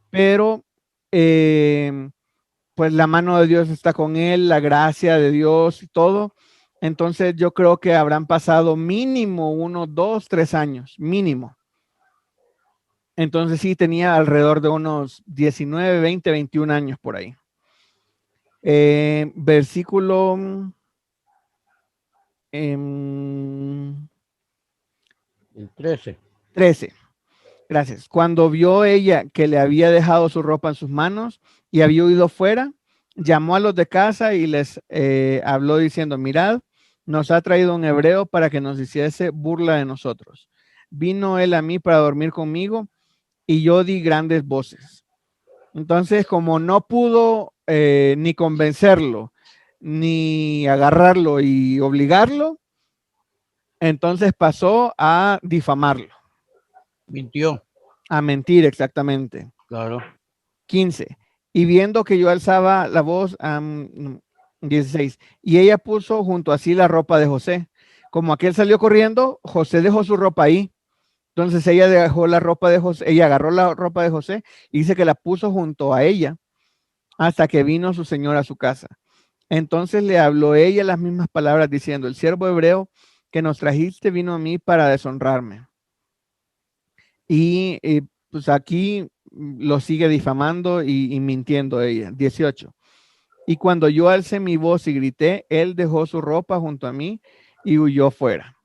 pero pues la mano de Dios está con él, la gracia de Dios y todo. Entonces yo creo que habrán pasado mínimo 1, 2, 3 años, mínimo. Entonces sí tenía alrededor de unos 19, 20, 21 años por ahí. Versículo 13. 13. Gracias. Cuando vio ella que le había dejado su ropa en sus manos y había huido fuera, llamó a los de casa y les habló diciendo, mirad, nos ha traído un hebreo para que nos hiciese burla de nosotros. Vino él a mí para dormir conmigo y yo di grandes voces. Entonces, como no pudo ni convencerlo, ni agarrarlo y obligarlo, entonces pasó a difamarlo. Mintió. A mentir, exactamente. Claro. 15. Y viendo que yo alzaba la voz, 16. Y ella puso junto a sí la ropa de José. Como aquel salió corriendo, José dejó su ropa ahí. Entonces ella dejó la ropa de José, ella agarró la ropa de José y dice que la puso junto a ella hasta que vino su señor a su casa. Entonces le habló ella las mismas palabras diciendo, el siervo hebreo que nos trajiste vino a mí para deshonrarme. Y pues aquí lo sigue difamando y mintiendo ella. 18. Y cuando yo alcé mi voz y grité, él dejó su ropa junto a mí y huyó fuera.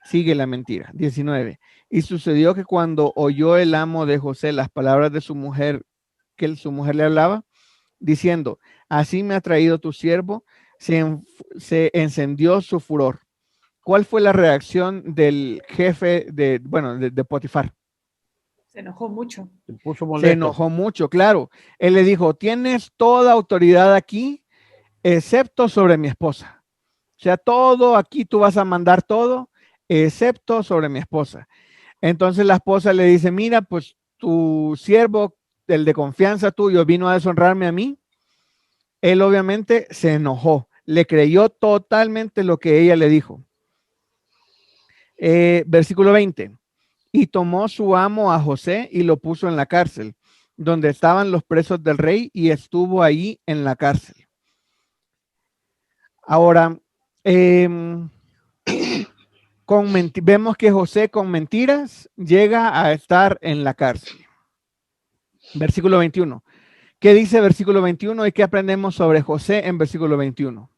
Sigue la mentira. 19. Y sucedió que cuando oyó el amo de José las palabras de su mujer, que su mujer le hablaba, diciendo, así me ha traído tu siervo, se encendió su furor. ¿Cuál fue la reacción del jefe de Potifar? Se enojó mucho. Se enojó mucho, claro. Él le dijo, tienes toda autoridad aquí, excepto sobre mi esposa. O sea, todo aquí tú vas a mandar todo, excepto sobre mi esposa. Entonces la esposa le dice, mira, pues tu siervo, el de confianza tuyo, vino a deshonrarme a mí. Él obviamente se enojó, le creyó totalmente lo que ella le dijo. Versículo 20. Y tomó su amo a José y lo puso en la cárcel, donde estaban los presos del rey, y estuvo ahí en la cárcel. Ahora, vemos que José con mentiras llega a estar en la cárcel. Versículo 21. ¿Qué dice versículo 21 y qué aprendemos sobre José en versículo 21?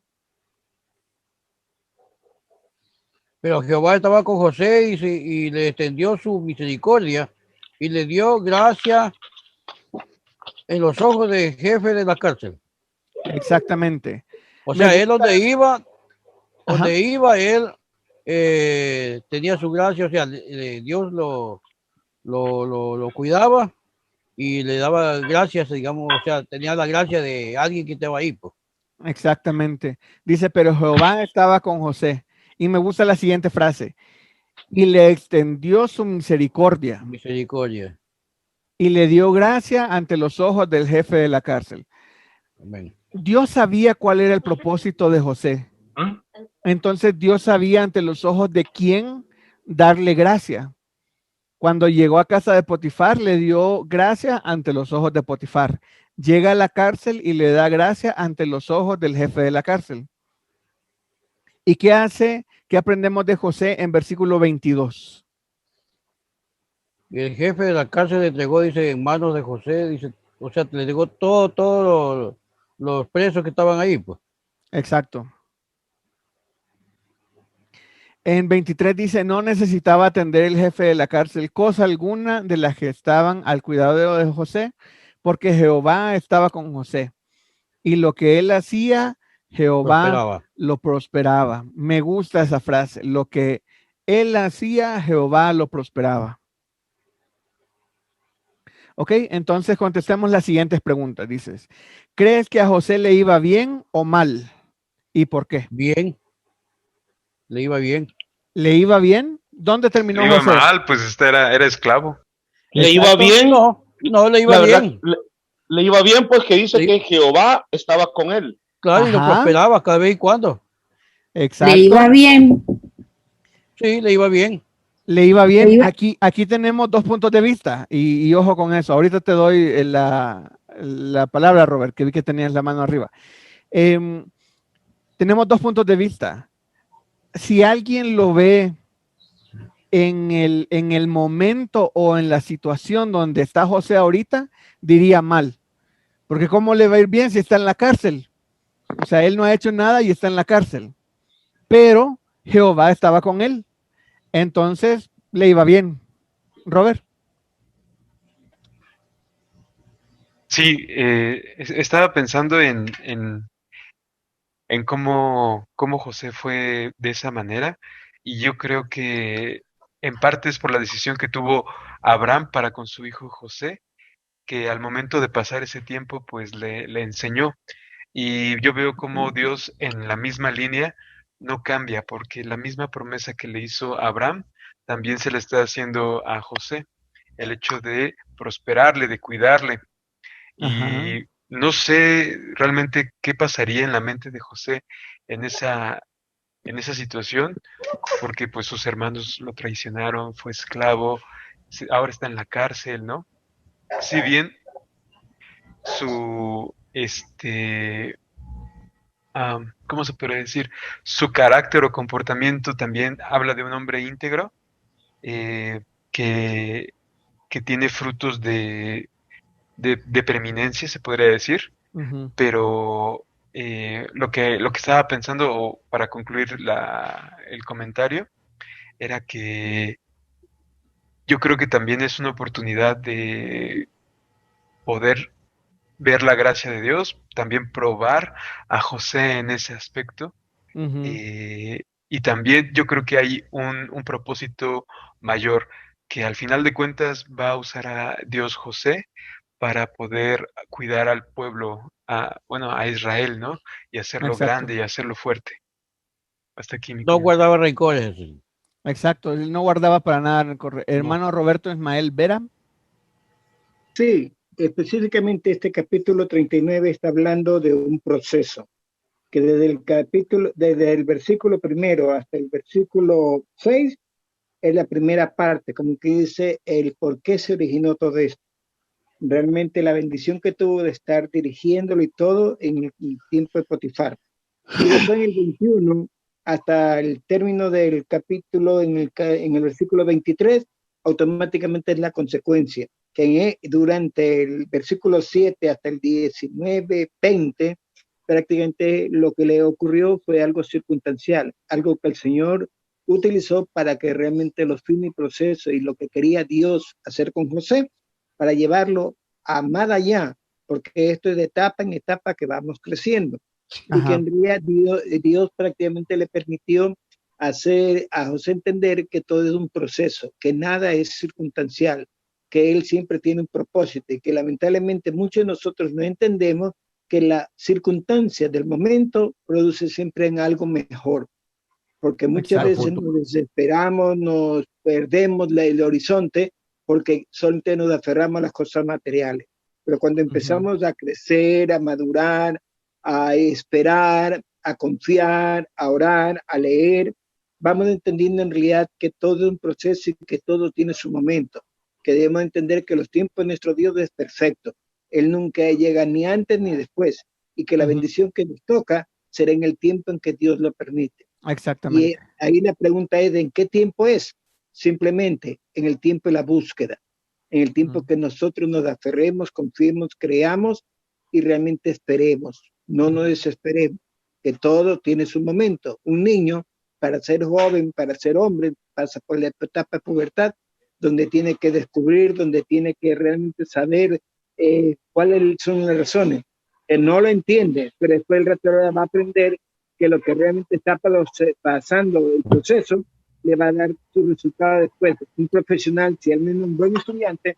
Pero Jehová estaba con José y le extendió su misericordia y le dio gracia en los ojos del jefe de la cárcel. Exactamente. O sea, él donde iba, él tenía su gracia, o sea, Dios lo cuidaba y le daba gracias, digamos, o sea, tenía la gracia de alguien que estaba ahí, pues. Exactamente. Dice, pero Jehová estaba con José. Y me gusta la siguiente frase. Y le extendió su misericordia. Misericordia. Y le dio gracia ante los ojos del jefe de la cárcel. Amén. Dios sabía cuál era el propósito de José. Entonces Dios sabía ante los ojos de quién darle gracia. Cuando llegó a casa de Potifar, le dio gracia ante los ojos de Potifar. Llega a la cárcel y le da gracia ante los ojos del jefe de la cárcel. ¿Y qué hace? ¿Qué aprendemos de José en versículo 22? El jefe de la cárcel le entregó, dice, en manos de José, dice, o sea, le entregó todos los presos que estaban ahí, pues. Exacto. En 23 dice, no necesitaba atender el jefe de la cárcel cosa alguna de las que estaban al cuidado de José, porque Jehová estaba con José. Y lo que él hacía, Jehová lo prosperaba. Me gusta esa frase. Lo que él hacía, Jehová lo prosperaba. Ok, entonces contestemos las siguientes preguntas. Dices, ¿crees que a José le iba bien o mal? ¿Y por qué? Bien. Le iba bien. ¿Le iba bien? ¿Dónde terminó José? Le iba mal, pues era esclavo. ¿Le iba bien? No, le iba bien. Le iba bien porque dice que Jehová estaba con él. Claro, y lo prosperaba cada vez y cuando. Exacto. Le iba bien. Sí, le iba bien. Le iba bien. Aquí tenemos dos puntos de vista y ojo con eso. Ahorita te doy la palabra, Robert, que vi que tenías la mano arriba. Tenemos dos puntos de vista. Si alguien lo ve en el momento o en la situación donde está José ahorita, diría mal. Porque ¿cómo le va a ir bien si está en la cárcel? O sea, él no ha hecho nada y está en la cárcel. Pero Jehová estaba con él. Entonces, le iba bien. Robert. Sí, estaba pensando en cómo José fue de esa manera, y yo creo que en parte es por la decisión que tuvo Abraham para con su hijo José, que al momento de pasar ese tiempo, pues le enseñó. Y yo veo como Dios en la misma línea no cambia, porque la misma promesa que le hizo a Abraham también se le está haciendo a José, el hecho de prosperarle, de cuidarle. Ajá. Y no sé realmente qué pasaría en la mente de José en esa situación, porque pues sus hermanos lo traicionaron, fue esclavo, ahora está en la cárcel, ¿no? Si bien su, ¿cómo se puede decir? Su carácter o comportamiento también habla de un hombre íntegro, eh, que, que tiene frutos de preeminencia, se podría decir, Ujú. pero lo que estaba pensando, o para concluir el comentario, era que yo creo que también es una oportunidad de poder ver la gracia de Dios, también probar a José en ese aspecto. Ujú. Y también yo creo que hay un propósito mayor, que al final de cuentas va a usar a Dios José para poder cuidar al pueblo, bueno, a Israel, ¿no? Y hacerlo Exacto. grande y hacerlo fuerte. Hasta aquí mi No comentario. guardaba rencores. Exacto, él no guardaba para nada No. Hermano Roberto Ismael Vera. Sí, específicamente este capítulo 39 está hablando de un proceso, que desde el versículo primero hasta el versículo 6 es la primera parte, como que dice el por qué se originó todo esto. Realmente la bendición que tuvo de estar dirigiéndolo y todo en el tiempo de Potifar. Y después en el 21, hasta el término del capítulo, en el versículo 23, automáticamente es la consecuencia, que durante el versículo 7 hasta el 19, 20, prácticamente lo que le ocurrió fue algo circunstancial, algo que el Señor utilizó para que realmente los fines y procesos y lo que quería Dios hacer con José, para llevarlo a más allá, porque esto es de etapa en etapa que vamos creciendo. Y que en realidad Dios prácticamente le permitió hacer a José entender que todo es un proceso, que nada es circunstancial, que él siempre tiene un propósito y que lamentablemente muchos de nosotros no entendemos que la circunstancia del momento produce siempre en algo mejor, porque muchas veces nos desesperamos, nos perdemos el horizonte porque solamente nos aferramos a las cosas materiales. Pero cuando empezamos a crecer, a madurar, a esperar, a confiar, a orar, a leer, vamos entendiendo en realidad que todo es un proceso y que todo tiene su momento, que debemos entender que los tiempos de nuestro Dios es perfecto. Él nunca llega ni antes ni después, y que la bendición que nos toca será en el tiempo en que Dios lo permite. Exactamente. Y ahí la pregunta es, ¿en qué tiempo es? Simplemente en el tiempo de la búsqueda, en el tiempo que nosotros nos aferremos, confiemos, creamos y realmente esperemos. No nos desesperemos, que todo tiene su momento. Un niño, para ser joven, para ser hombre, pasa por la etapa de pubertad, donde tiene que descubrir, donde tiene que realmente saber cuáles son las razones. Él no lo entiende, pero después el rato va a aprender que lo que realmente está pasando el proceso le va a dar su resultado después. Un profesional, si al menos un buen estudiante,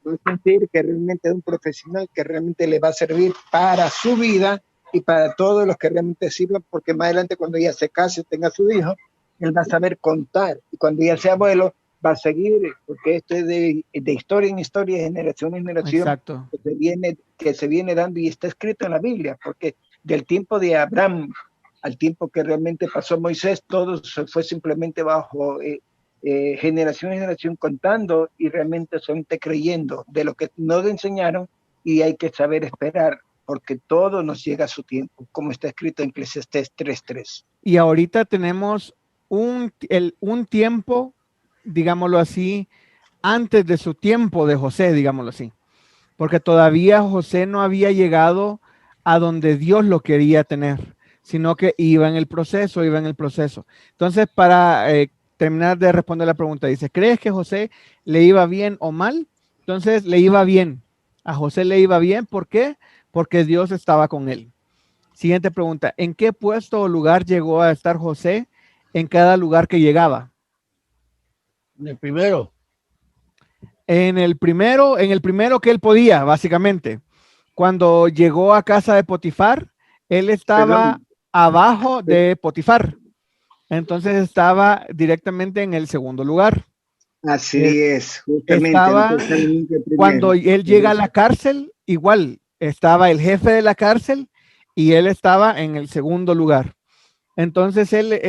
va a sentir que realmente es un profesional que realmente le va a servir para su vida y para todos los que realmente sirvan, porque más adelante cuando ya se case, tenga su hijo, él va a saber contar, y cuando ya sea abuelo, va a seguir, porque esto es de historia en historia, de generación en generación. Exacto. Que se viene dando y está escrito en la Biblia, porque del tiempo de Abraham al tiempo que realmente pasó Moisés, todo se fue simplemente bajo generación en generación contando y realmente solamente creyendo de lo que nos enseñaron, y hay que saber esperar, porque todo nos llega a su tiempo, como está escrito en Eclesiastés 3:3. Y ahorita tenemos un tiempo, digámoslo así, antes de su tiempo de José, digámoslo así, porque todavía José no había llegado a donde Dios lo quería tener, sino que iba en el proceso. Entonces, para terminar de responder la pregunta, dice, ¿crees que José le iba bien o mal? Entonces, le iba bien. A José le iba bien, ¿por qué? Porque Dios estaba con él. Siguiente pregunta, ¿en qué puesto o lugar llegó a estar José en cada lugar que llegaba? En el primero. En el primero que él podía, básicamente. Cuando llegó a casa de Potifar, él estaba abajo de Potifar. Entonces estaba directamente en el segundo lugar. Así es, justamente. Estaba, cuando él llega a la cárcel, igual, estaba el jefe de la cárcel y él estaba en el segundo lugar. Entonces él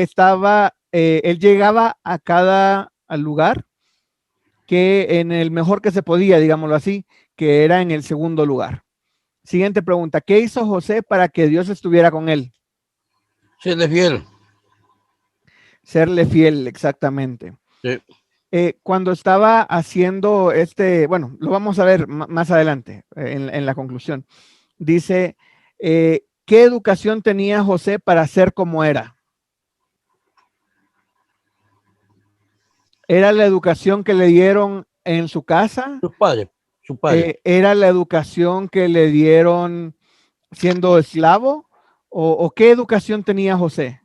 llegaba a cada lugar que en el mejor que se podía, digámoslo así, que era en el segundo lugar. Siguiente pregunta, ¿qué hizo José para que Dios estuviera con él? Serle fiel. Serle fiel, exactamente. Sí. Cuando estaba haciendo bueno, lo vamos a ver más adelante en la conclusión. Dice, ¿qué educación tenía José para ser como era? ¿Era la educación que le dieron en su casa? Su padre. ¿Era la educación que le dieron siendo esclavo? ¿O qué educación tenía José?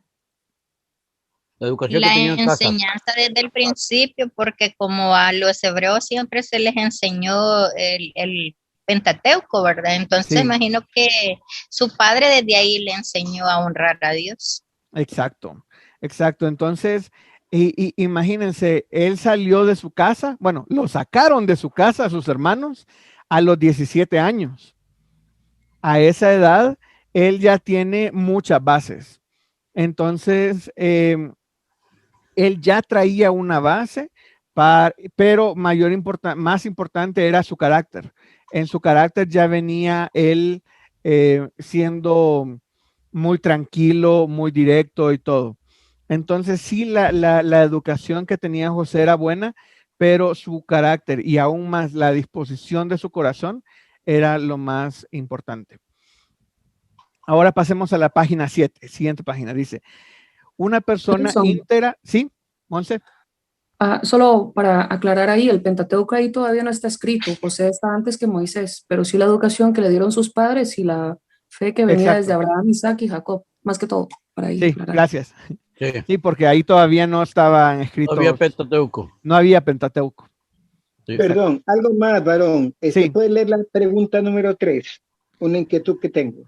La educación La que tenía en casa. enseñanza desde el principio, porque como a los hebreos siempre se les enseñó el Pentateuco, ¿verdad? Entonces imagino que su padre desde ahí le enseñó a honrar a Dios. Exacto. Entonces, imagínense, él salió de su casa, bueno, lo sacaron de su casa a sus hermanos a los 17 años. A esa edad, él ya tiene muchas bases. Entonces, él ya traía una base, pero más importante era su carácter. En su carácter ya venía él siendo muy tranquilo, muy directo y todo. Entonces sí, la educación que tenía José era buena, pero su carácter y aún más la disposición de su corazón era lo más importante. Ahora pasemos a la página 7, siguiente página, dice, una persona íntegra, ¿sí, Monse? Solo para aclarar ahí, el Pentateuco ahí todavía no está escrito, José está antes que Moisés, pero sí la educación que le dieron sus padres y la fe que venía desde Abraham, Isaac y Jacob, más que todo, para ahí. Sí, aclarar. gracias. Sí, porque ahí todavía no estaban escritos. No había Pentateuco. No había Pentateuco. Sí. Perdón, algo más, varón. ¿Puedes leer la pregunta número 3? Una inquietud que tengo.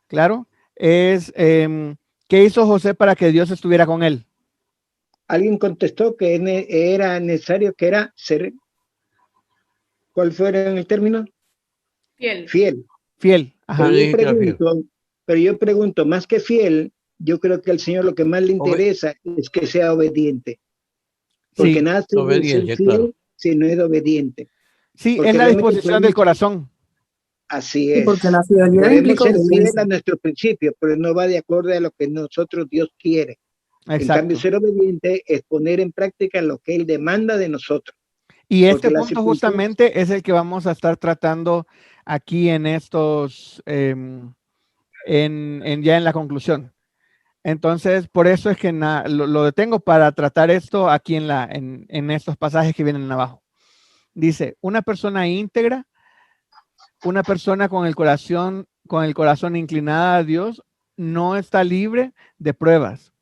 Claro. Es, ¿qué hizo José para que Dios estuviera con él? Alguien contestó que era necesario que era ser, ¿cuál fue el término? Fiel. Ajá. Pero yo pregunto, más que fiel, yo creo que al Señor lo que más le interesa es que sea obediente. Porque nada de ser fiel si no es obediente. Sí, porque es la disposición del corazón. Así es. Porque la fidelidad podemos ser fieles a nuestros principios, pero no va de acuerdo a lo que nosotros Dios quiere. Exacto. En cambio, ser obediente es poner en práctica lo que Él demanda de nosotros. Y este punto justamente es el que vamos a estar tratando aquí en estos, ya en la conclusión. Entonces, por eso es que lo detengo para tratar esto aquí en estos pasajes que vienen abajo. Dice, una persona íntegra, una persona con el corazón inclinada a Dios, no está libre de pruebas.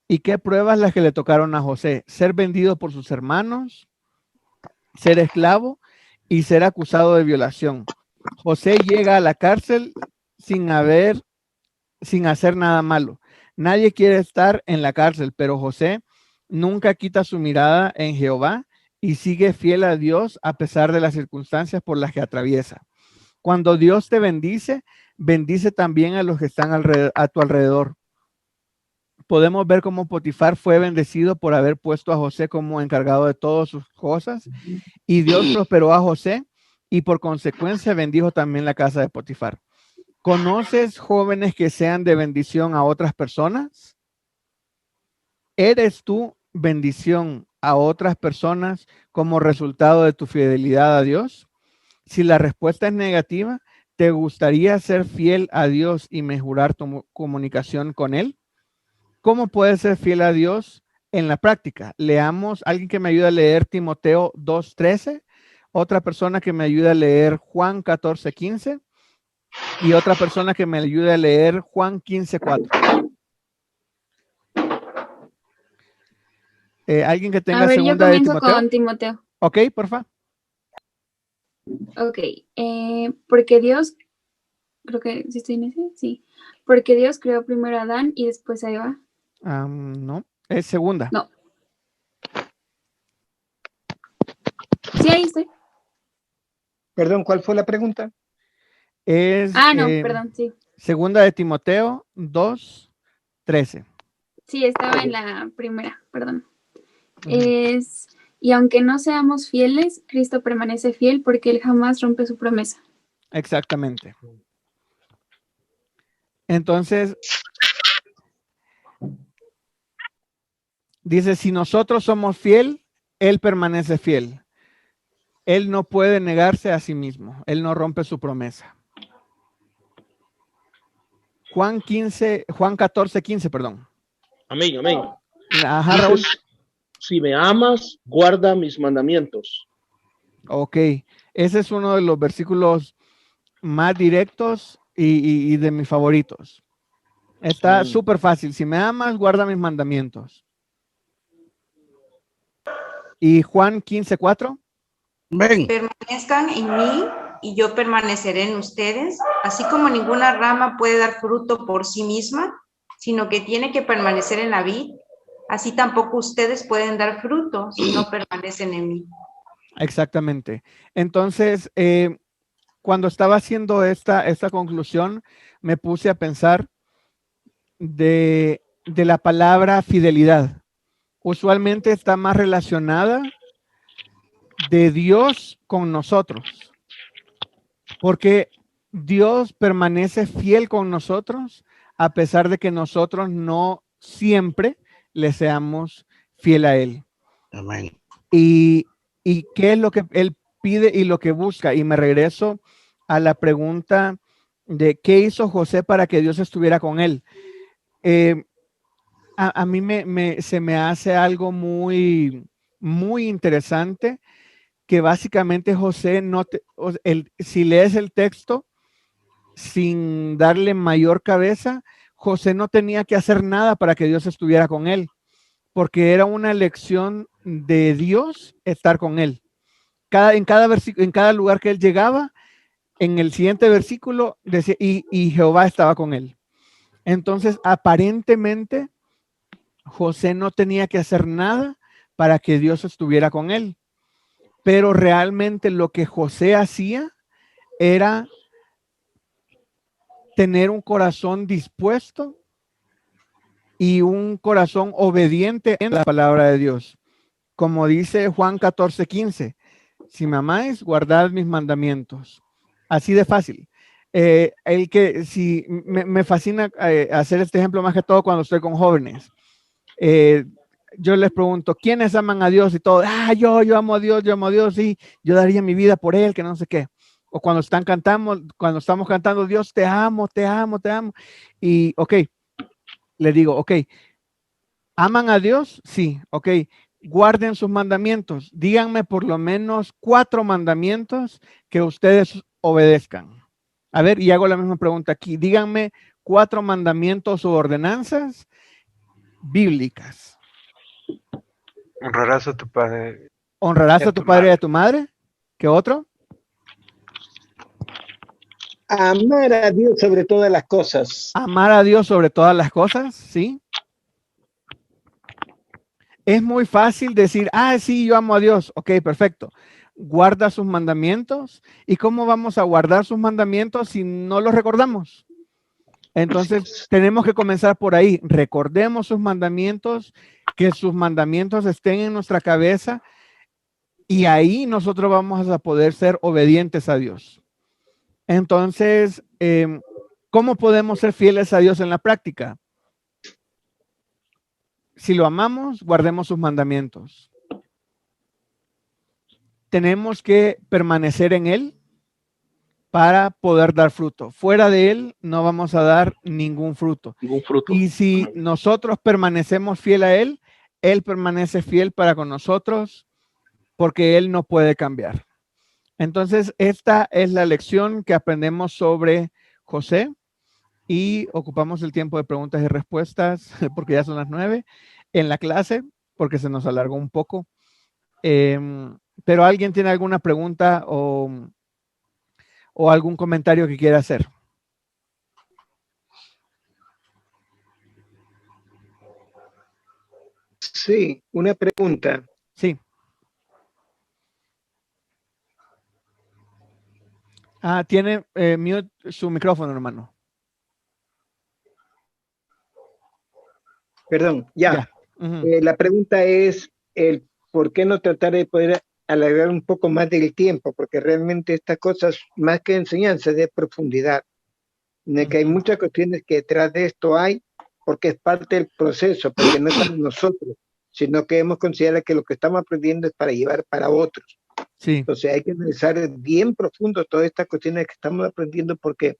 ¿Y qué pruebas las que le tocaron a José? Ser vendido por sus hermanos, ser esclavo y ser acusado de violación. José llega a la cárcel sin hacer nada malo. Nadie quiere estar en la cárcel, pero José nunca quita su mirada en Jehová y sigue fiel a Dios a pesar de las circunstancias por las que atraviesa. Cuando Dios te bendice, bendice también a los que están a tu alrededor. Podemos ver cómo Potifar fue bendecido por haber puesto a José como encargado de todas sus cosas y Dios prosperó a José y por consecuencia bendijo también la casa de Potifar. ¿Conoces jóvenes que sean de bendición a otras personas? ¿Eres tú bendición a otras personas como resultado de tu fidelidad a Dios? Si la respuesta es negativa, ¿te gustaría ser fiel a Dios y mejorar tu comunicación con Él? ¿Cómo puedes ser fiel a Dios en la práctica? Leamos, alguien que me ayude a leer Timoteo 2:13 otra persona que me ayude a leer Juan 14:15 y otra persona que me ayude a leer Juan 15:4. ¿Alguien que tenga A ver, segunda yo de comienzo Timoteo? con Timoteo. Ok, porfa. Ok, porque Dios, creo que sí estoy en ese, sí. Porque Dios creó primero a Adán y después a Eva. No, es segunda. No. Sí, ahí estoy. Perdón, ¿cuál fue la pregunta? Es no, perdón, sí. segunda de Timoteo 2:13. Sí, estaba en la primera, perdón. Y aunque no seamos fieles, Cristo permanece fiel porque Él jamás rompe su promesa. Exactamente. Entonces, dice, si nosotros somos fiel, Él permanece fiel. Él no puede negarse a sí mismo. Él no rompe su promesa. Juan 14:15, perdón. Amén, amén. Ajá, Raúl. Si me amas, guarda mis mandamientos. Ok, ese es uno de los versículos más directos y de mis favoritos. Está súper fácil. Si me amas, guarda mis mandamientos. ¿Y Juan 15:4? Ven. Permanezcan en mí y yo permaneceré en ustedes, así como ninguna rama puede dar fruto por sí misma, sino que tiene que permanecer en la vid, así tampoco ustedes pueden dar fruto si no permanecen en mí. Exactamente. Entonces, cuando estaba haciendo esta conclusión, me puse a pensar de la palabra fidelidad. Usualmente está más relacionada de Dios con nosotros, porque Dios permanece fiel con nosotros a pesar de que nosotros no siempre le seamos fiel a Él. Amén. Y qué es lo que Él pide y lo que busca. Y me regreso a la pregunta de qué hizo José para que Dios estuviera con él. A mí se me hace algo muy, muy interesante, que básicamente José si lees el texto sin darle mayor cabeza, José no tenía que hacer nada para que Dios estuviera con él, porque era una elección de Dios estar con él. En cada lugar que él llegaba, en el siguiente versículo decía, y Jehová estaba con él. Entonces, aparentemente, José no tenía que hacer nada para que Dios estuviera con él. Pero realmente lo que José hacía era tener un corazón dispuesto y un corazón obediente en la palabra de Dios. Como dice Juan 14:15, si me amáis, guardad mis mandamientos. Así de fácil. Me fascina hacer este ejemplo más que todo cuando estoy con jóvenes. Yo les pregunto, ¿quiénes aman a Dios? Y todo, yo amo a Dios, sí, yo daría mi vida por él, que no sé qué. O cuando estamos cantando, Dios, te amo, te amo, te amo. Y, le digo, ¿aman a Dios? Sí, guarden sus mandamientos. Díganme por lo menos 4 mandamientos que ustedes obedezcan. A ver, y hago la misma pregunta aquí. Díganme 4 mandamientos o ordenanzas bíblicas. Honrarás a tu padre. Honrarás a tu padre y a tu madre. ¿Qué otro? Amar a Dios sobre todas las cosas. Amar a Dios sobre todas las cosas, ¿sí? Es muy fácil decir, sí, yo amo a Dios. Ok, perfecto. Guarda sus mandamientos. ¿Y cómo vamos a guardar sus mandamientos si no los recordamos? Entonces, tenemos que comenzar por ahí. Recordemos sus mandamientos, que sus mandamientos estén en nuestra cabeza y ahí nosotros vamos a poder ser obedientes a Dios. Entonces, ¿cómo podemos ser fieles a Dios en la práctica? Si lo amamos, guardemos sus mandamientos. Tenemos que permanecer en Él para poder dar fruto. Fuera de Él no vamos a dar ningún fruto. Y si nosotros permanecemos fiel a Él, Él permanece fiel para con nosotros porque Él no puede cambiar. Entonces, esta es la lección que aprendemos sobre José y ocupamos el tiempo de preguntas y respuestas porque ya son las 9 en la clase, porque se nos alargó un poco. Pero ¿alguien tiene alguna pregunta o algún comentario que quiera hacer? Sí, una pregunta. Sí. Tiene mute su micrófono, hermano. Perdón, ya. La pregunta es el por qué no tratar de poder alargar un poco más del tiempo, porque realmente estas cosas, más que enseñanza, de profundidad, de que hay muchas cuestiones que detrás de esto hay, porque es parte del proceso, porque no estamos nosotros, sino que hemos considerado que lo que estamos aprendiendo es para llevar para otros. Sí. Entonces hay que analizar bien profundo todas estas cuestiones que estamos aprendiendo, porque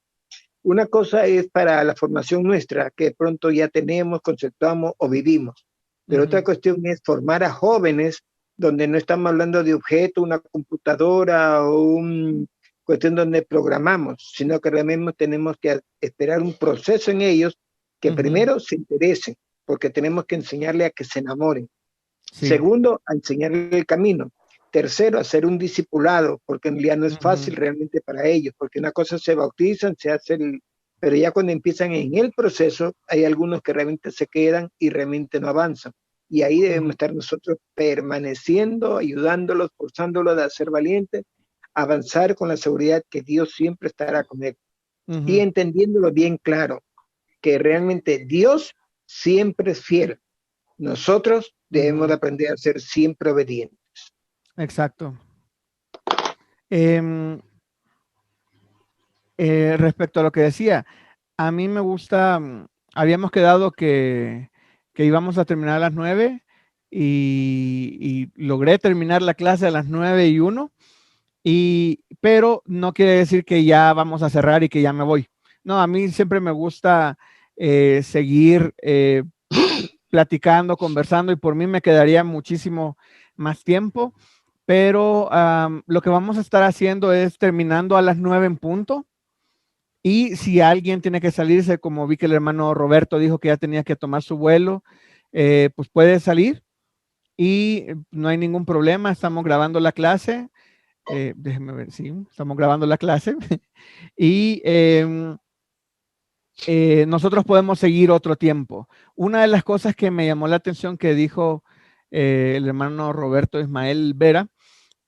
una cosa es para la formación nuestra, que de pronto ya tenemos, conceptuamos o vivimos, pero otra cuestión es formar a jóvenes donde no estamos hablando de objeto, una computadora o una cuestión donde programamos, sino que realmente tenemos que esperar un proceso en ellos que primero se interesen, porque tenemos que enseñarle a que se enamoren. Sí. Segundo, a enseñarle el camino. Tercero, hacer un discipulado, porque en realidad no es fácil realmente para ellos, porque una cosa se bautizan, se hace pero ya cuando empiezan en el proceso, hay algunos que realmente se quedan y realmente no avanzan. Y ahí debemos estar nosotros permaneciendo, ayudándolos, forzándolos a ser valientes, avanzar con la seguridad que Dios siempre estará con él. Y entendiéndolo bien claro, que realmente Dios siempre es fiel. Nosotros debemos de aprender a ser siempre obedientes. Exacto. Respecto a lo que decía, a mí me gusta, habíamos quedado que íbamos a terminar a las 9 y logré terminar la clase a las 9:01, pero no quiere decir que ya vamos a cerrar y que ya me voy. No, a mí siempre me gusta seguir platicando, conversando, y por mí me quedaría muchísimo más tiempo. Pero lo que vamos a estar haciendo es terminando a las 9 en punto. Y si alguien tiene que salirse, como vi que el hermano Roberto dijo que ya tenía que tomar su vuelo, pues puede salir y no hay ningún problema. Estamos grabando la clase. Déjenme ver, sí, estamos grabando la clase. Y nosotros podemos seguir otro tiempo. Una de las cosas que me llamó la atención que dijo el hermano Roberto Ismael Vera,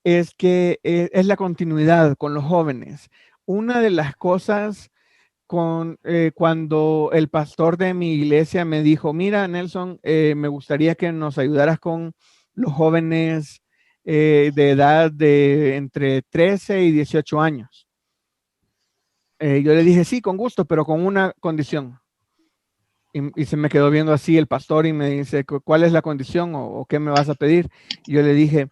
es que es la continuidad con los jóvenes. Una de las cosas cuando el pastor de mi iglesia me dijo, mira, Nelson, me gustaría que nos ayudaras con los jóvenes de edad de entre 13 y 18 años. Yo le dije, sí, con gusto, pero con una condición. Y se me quedó viendo así el pastor y me dice, ¿cuál es la condición o qué me vas a pedir? Y yo le dije,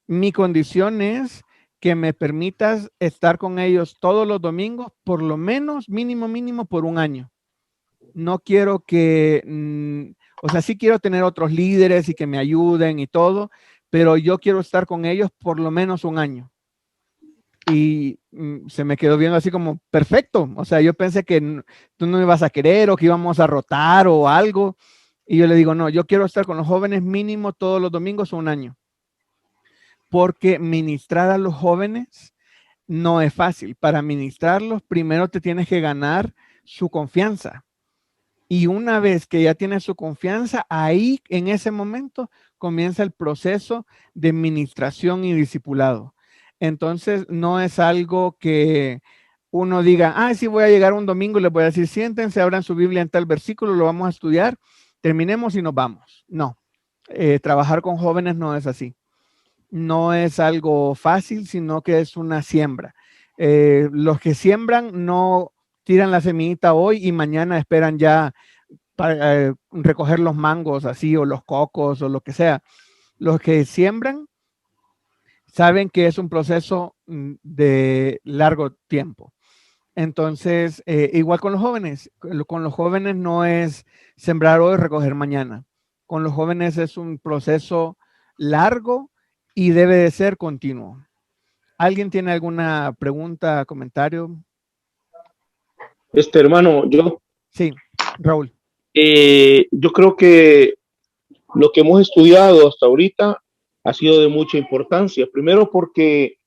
mi condición es que me permitas estar con ellos todos los domingos, por lo menos, mínimo, por un año. No quiero que, o sea, sí quiero tener otros líderes y que me ayuden y todo, pero yo quiero estar con ellos por lo menos un año. Y se me quedó viendo así como, perfecto. O sea, yo pensé que tú no me ibas a querer o que íbamos a rotar o algo. Y yo le digo, no, yo quiero estar con los jóvenes mínimo todos los domingos un año. Porque ministrar a los jóvenes no es fácil. Para ministrarlos, primero te tienes que ganar su confianza. Y una vez que ya tienes su confianza, ahí en ese momento comienza el proceso de ministración y discipulado. Entonces, no es algo que uno diga, sí, voy a llegar un domingo y les voy a decir, siéntense, abran su Biblia en tal versículo, lo vamos a estudiar, terminemos y nos vamos. No, trabajar con jóvenes no es así. No es algo fácil, sino que es una siembra. Los que siembran no tiran la semillita hoy y mañana esperan ya para recoger los mangos así o los cocos o lo que sea. Los que siembran saben que es un proceso de largo tiempo. Entonces, igual con los jóvenes. Con los jóvenes no es sembrar hoy, recoger mañana. Con los jóvenes es un proceso largo y debe de ser continuo. ¿Alguien tiene alguna pregunta, comentario? Hermano, yo. Sí, Raúl. Yo creo que lo que hemos estudiado hasta ahorita ha sido de mucha importancia. Primero porque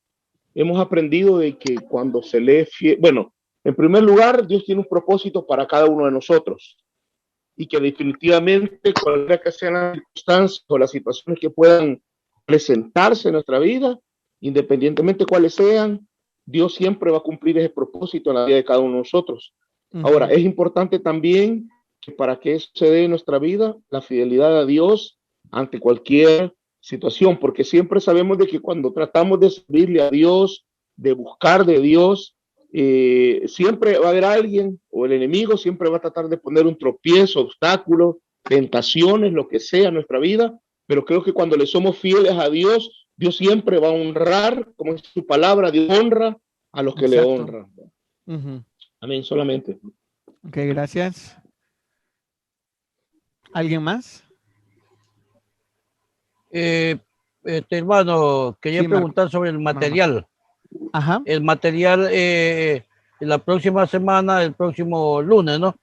hemos aprendido de que cuando se lee, bueno, en primer lugar, Dios tiene un propósito para cada uno de nosotros y que definitivamente cualquiera que sean las circunstancias o las situaciones que puedan presentarse en nuestra vida, independientemente cuáles sean, Dios siempre va a cumplir ese propósito en la vida de cada uno de nosotros. Ahora, es importante también que para que eso se dé en nuestra vida, la fidelidad a Dios ante cualquier situación, porque siempre sabemos de que cuando tratamos de servirle a Dios, de buscar de Dios, siempre va a haber alguien o el enemigo siempre va a tratar de poner un tropiezo, obstáculos, tentaciones, lo que sea en nuestra vida, pero creo que cuando le somos fieles a Dios, Dios siempre va a honrar, como es su palabra, Dios honra a los que le honran. Amén, solamente. Ok, gracias. ¿Alguien más? Hermano, quería preguntar sobre el material. Ajá. El material la próxima semana, el próximo lunes, ¿no?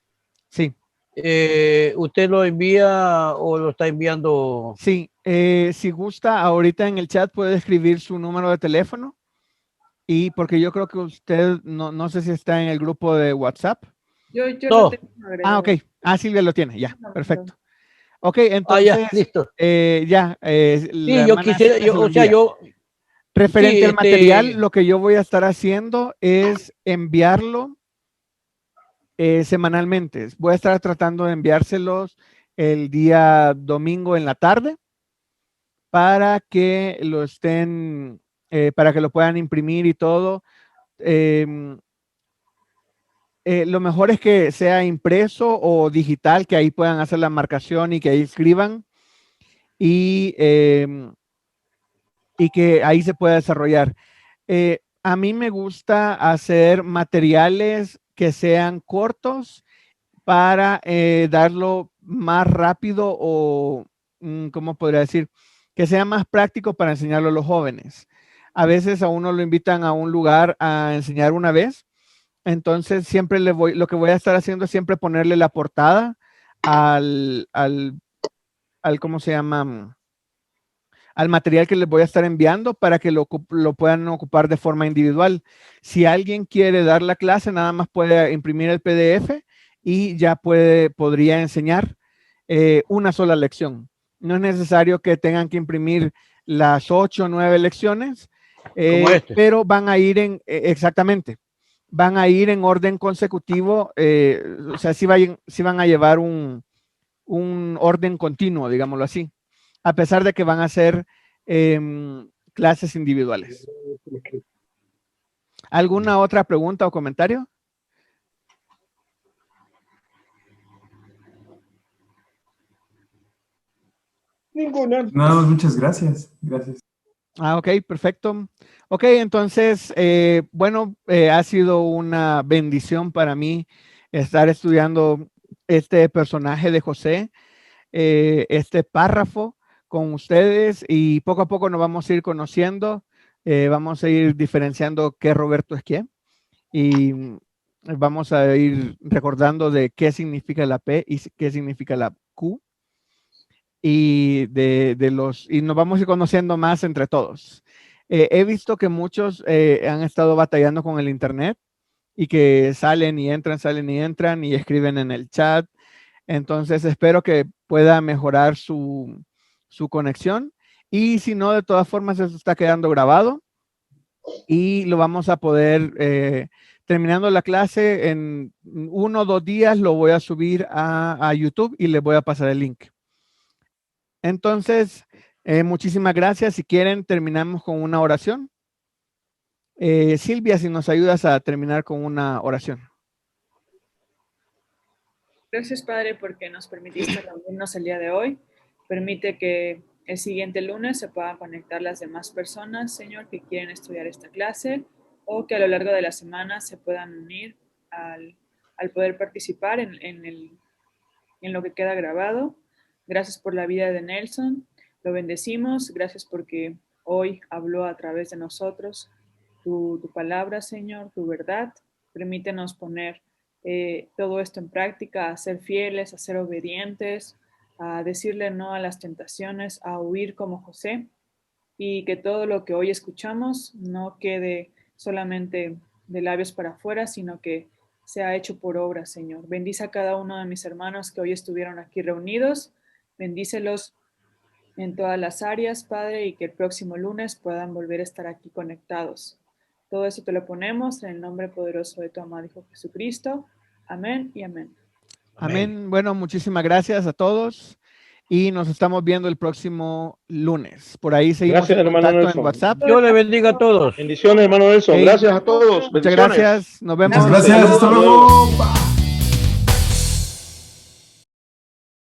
Sí. ¿Usted lo envía o lo está enviando? Sí, si gusta, ahorita en el chat puede escribir su número de teléfono y porque yo creo que usted, no sé si está en el grupo de WhatsApp. Yo lo tengo agregado. Ok. Silvia lo tiene, ya, perfecto. Ok, entonces, ya, listo. Sí, yo quisiera, referente al material, lo que yo voy a estar haciendo es enviarlo semanalmente. Voy a estar tratando de enviárselos el día domingo en la tarde para que lo estén, para que lo puedan imprimir y todo. Lo mejor es que sea impreso o digital, que ahí puedan hacer la marcación y que ahí escriban y que ahí se pueda desarrollar. A mí me gusta hacer materiales que sean cortos para darlo más rápido o, ¿cómo podría decir? Que sea más práctico para enseñarlo a los jóvenes. A veces a uno lo invitan a un lugar a enseñar una vez, entonces siempre lo que voy a estar haciendo es siempre ponerle la portada al ¿cómo se llama? Al material que les voy a estar enviando para que lo puedan ocupar de forma individual. Si alguien quiere dar la clase, nada más puede imprimir el PDF y ya podría enseñar una sola lección. No es necesario que tengan que imprimir las 8 o 9 lecciones, pero van a ir exactamente, van a ir en orden consecutivo, o sea, sí van a llevar un orden continuo, digámoslo así, a pesar de que van a ser clases individuales. ¿Alguna otra pregunta o comentario? Ninguna. No, muchas gracias. Gracias. Ok, perfecto. Ok, entonces, bueno, ha sido una bendición para mí estar estudiando este personaje de José, este párrafo con ustedes y poco a poco nos vamos a ir conociendo, vamos a ir diferenciando qué Roberto es quién y vamos a ir recordando de qué significa la P y qué significa la Q y y nos vamos a ir conociendo más entre todos. He visto que muchos han estado batallando con el internet y que salen y entran y escriben en el chat. Entonces espero que pueda mejorar su conexión y si no, de todas formas eso está quedando grabado y lo vamos a poder, terminando la clase en 1 o 2 días lo voy a subir a YouTube y les voy a pasar el link. Entonces, muchísimas gracias. Si quieren, terminamos con una oración. Silvia, si nos ayudas a terminar con una oración. Gracias, Padre, porque nos permitiste reunirnos el día de hoy. Permite que el siguiente lunes se puedan conectar las demás personas, Señor, que quieren estudiar esta clase o que a lo largo de la semana se puedan unir al poder participar en lo que queda grabado. Gracias por la vida de Nelson. Lo bendecimos. Gracias porque hoy habló a través de nosotros tu palabra, Señor, tu verdad. Permítenos poner todo esto en práctica, a ser fieles, a ser obedientes, a decirle no a las tentaciones, a huir como José, y que todo lo que hoy escuchamos no quede solamente de labios para afuera, sino que sea hecho por obra, Señor. Bendice a cada uno de mis hermanos que hoy estuvieron aquí reunidos. Bendícelos en todas las áreas, Padre, y que el próximo lunes puedan volver a estar aquí conectados. Todo eso te lo ponemos en el nombre poderoso de tu amado Hijo Jesucristo. Amén y amén. Amén. Bueno, muchísimas gracias a todos y nos estamos viendo el próximo lunes. Por ahí seguimos gracias, en contacto Nelson. en WhatsApp. Dios le bendiga a todos. Bendiciones, hermano Nelson. Gracias a todos. Muchas gracias. Nos vemos. Muchas gracias. Hasta luego.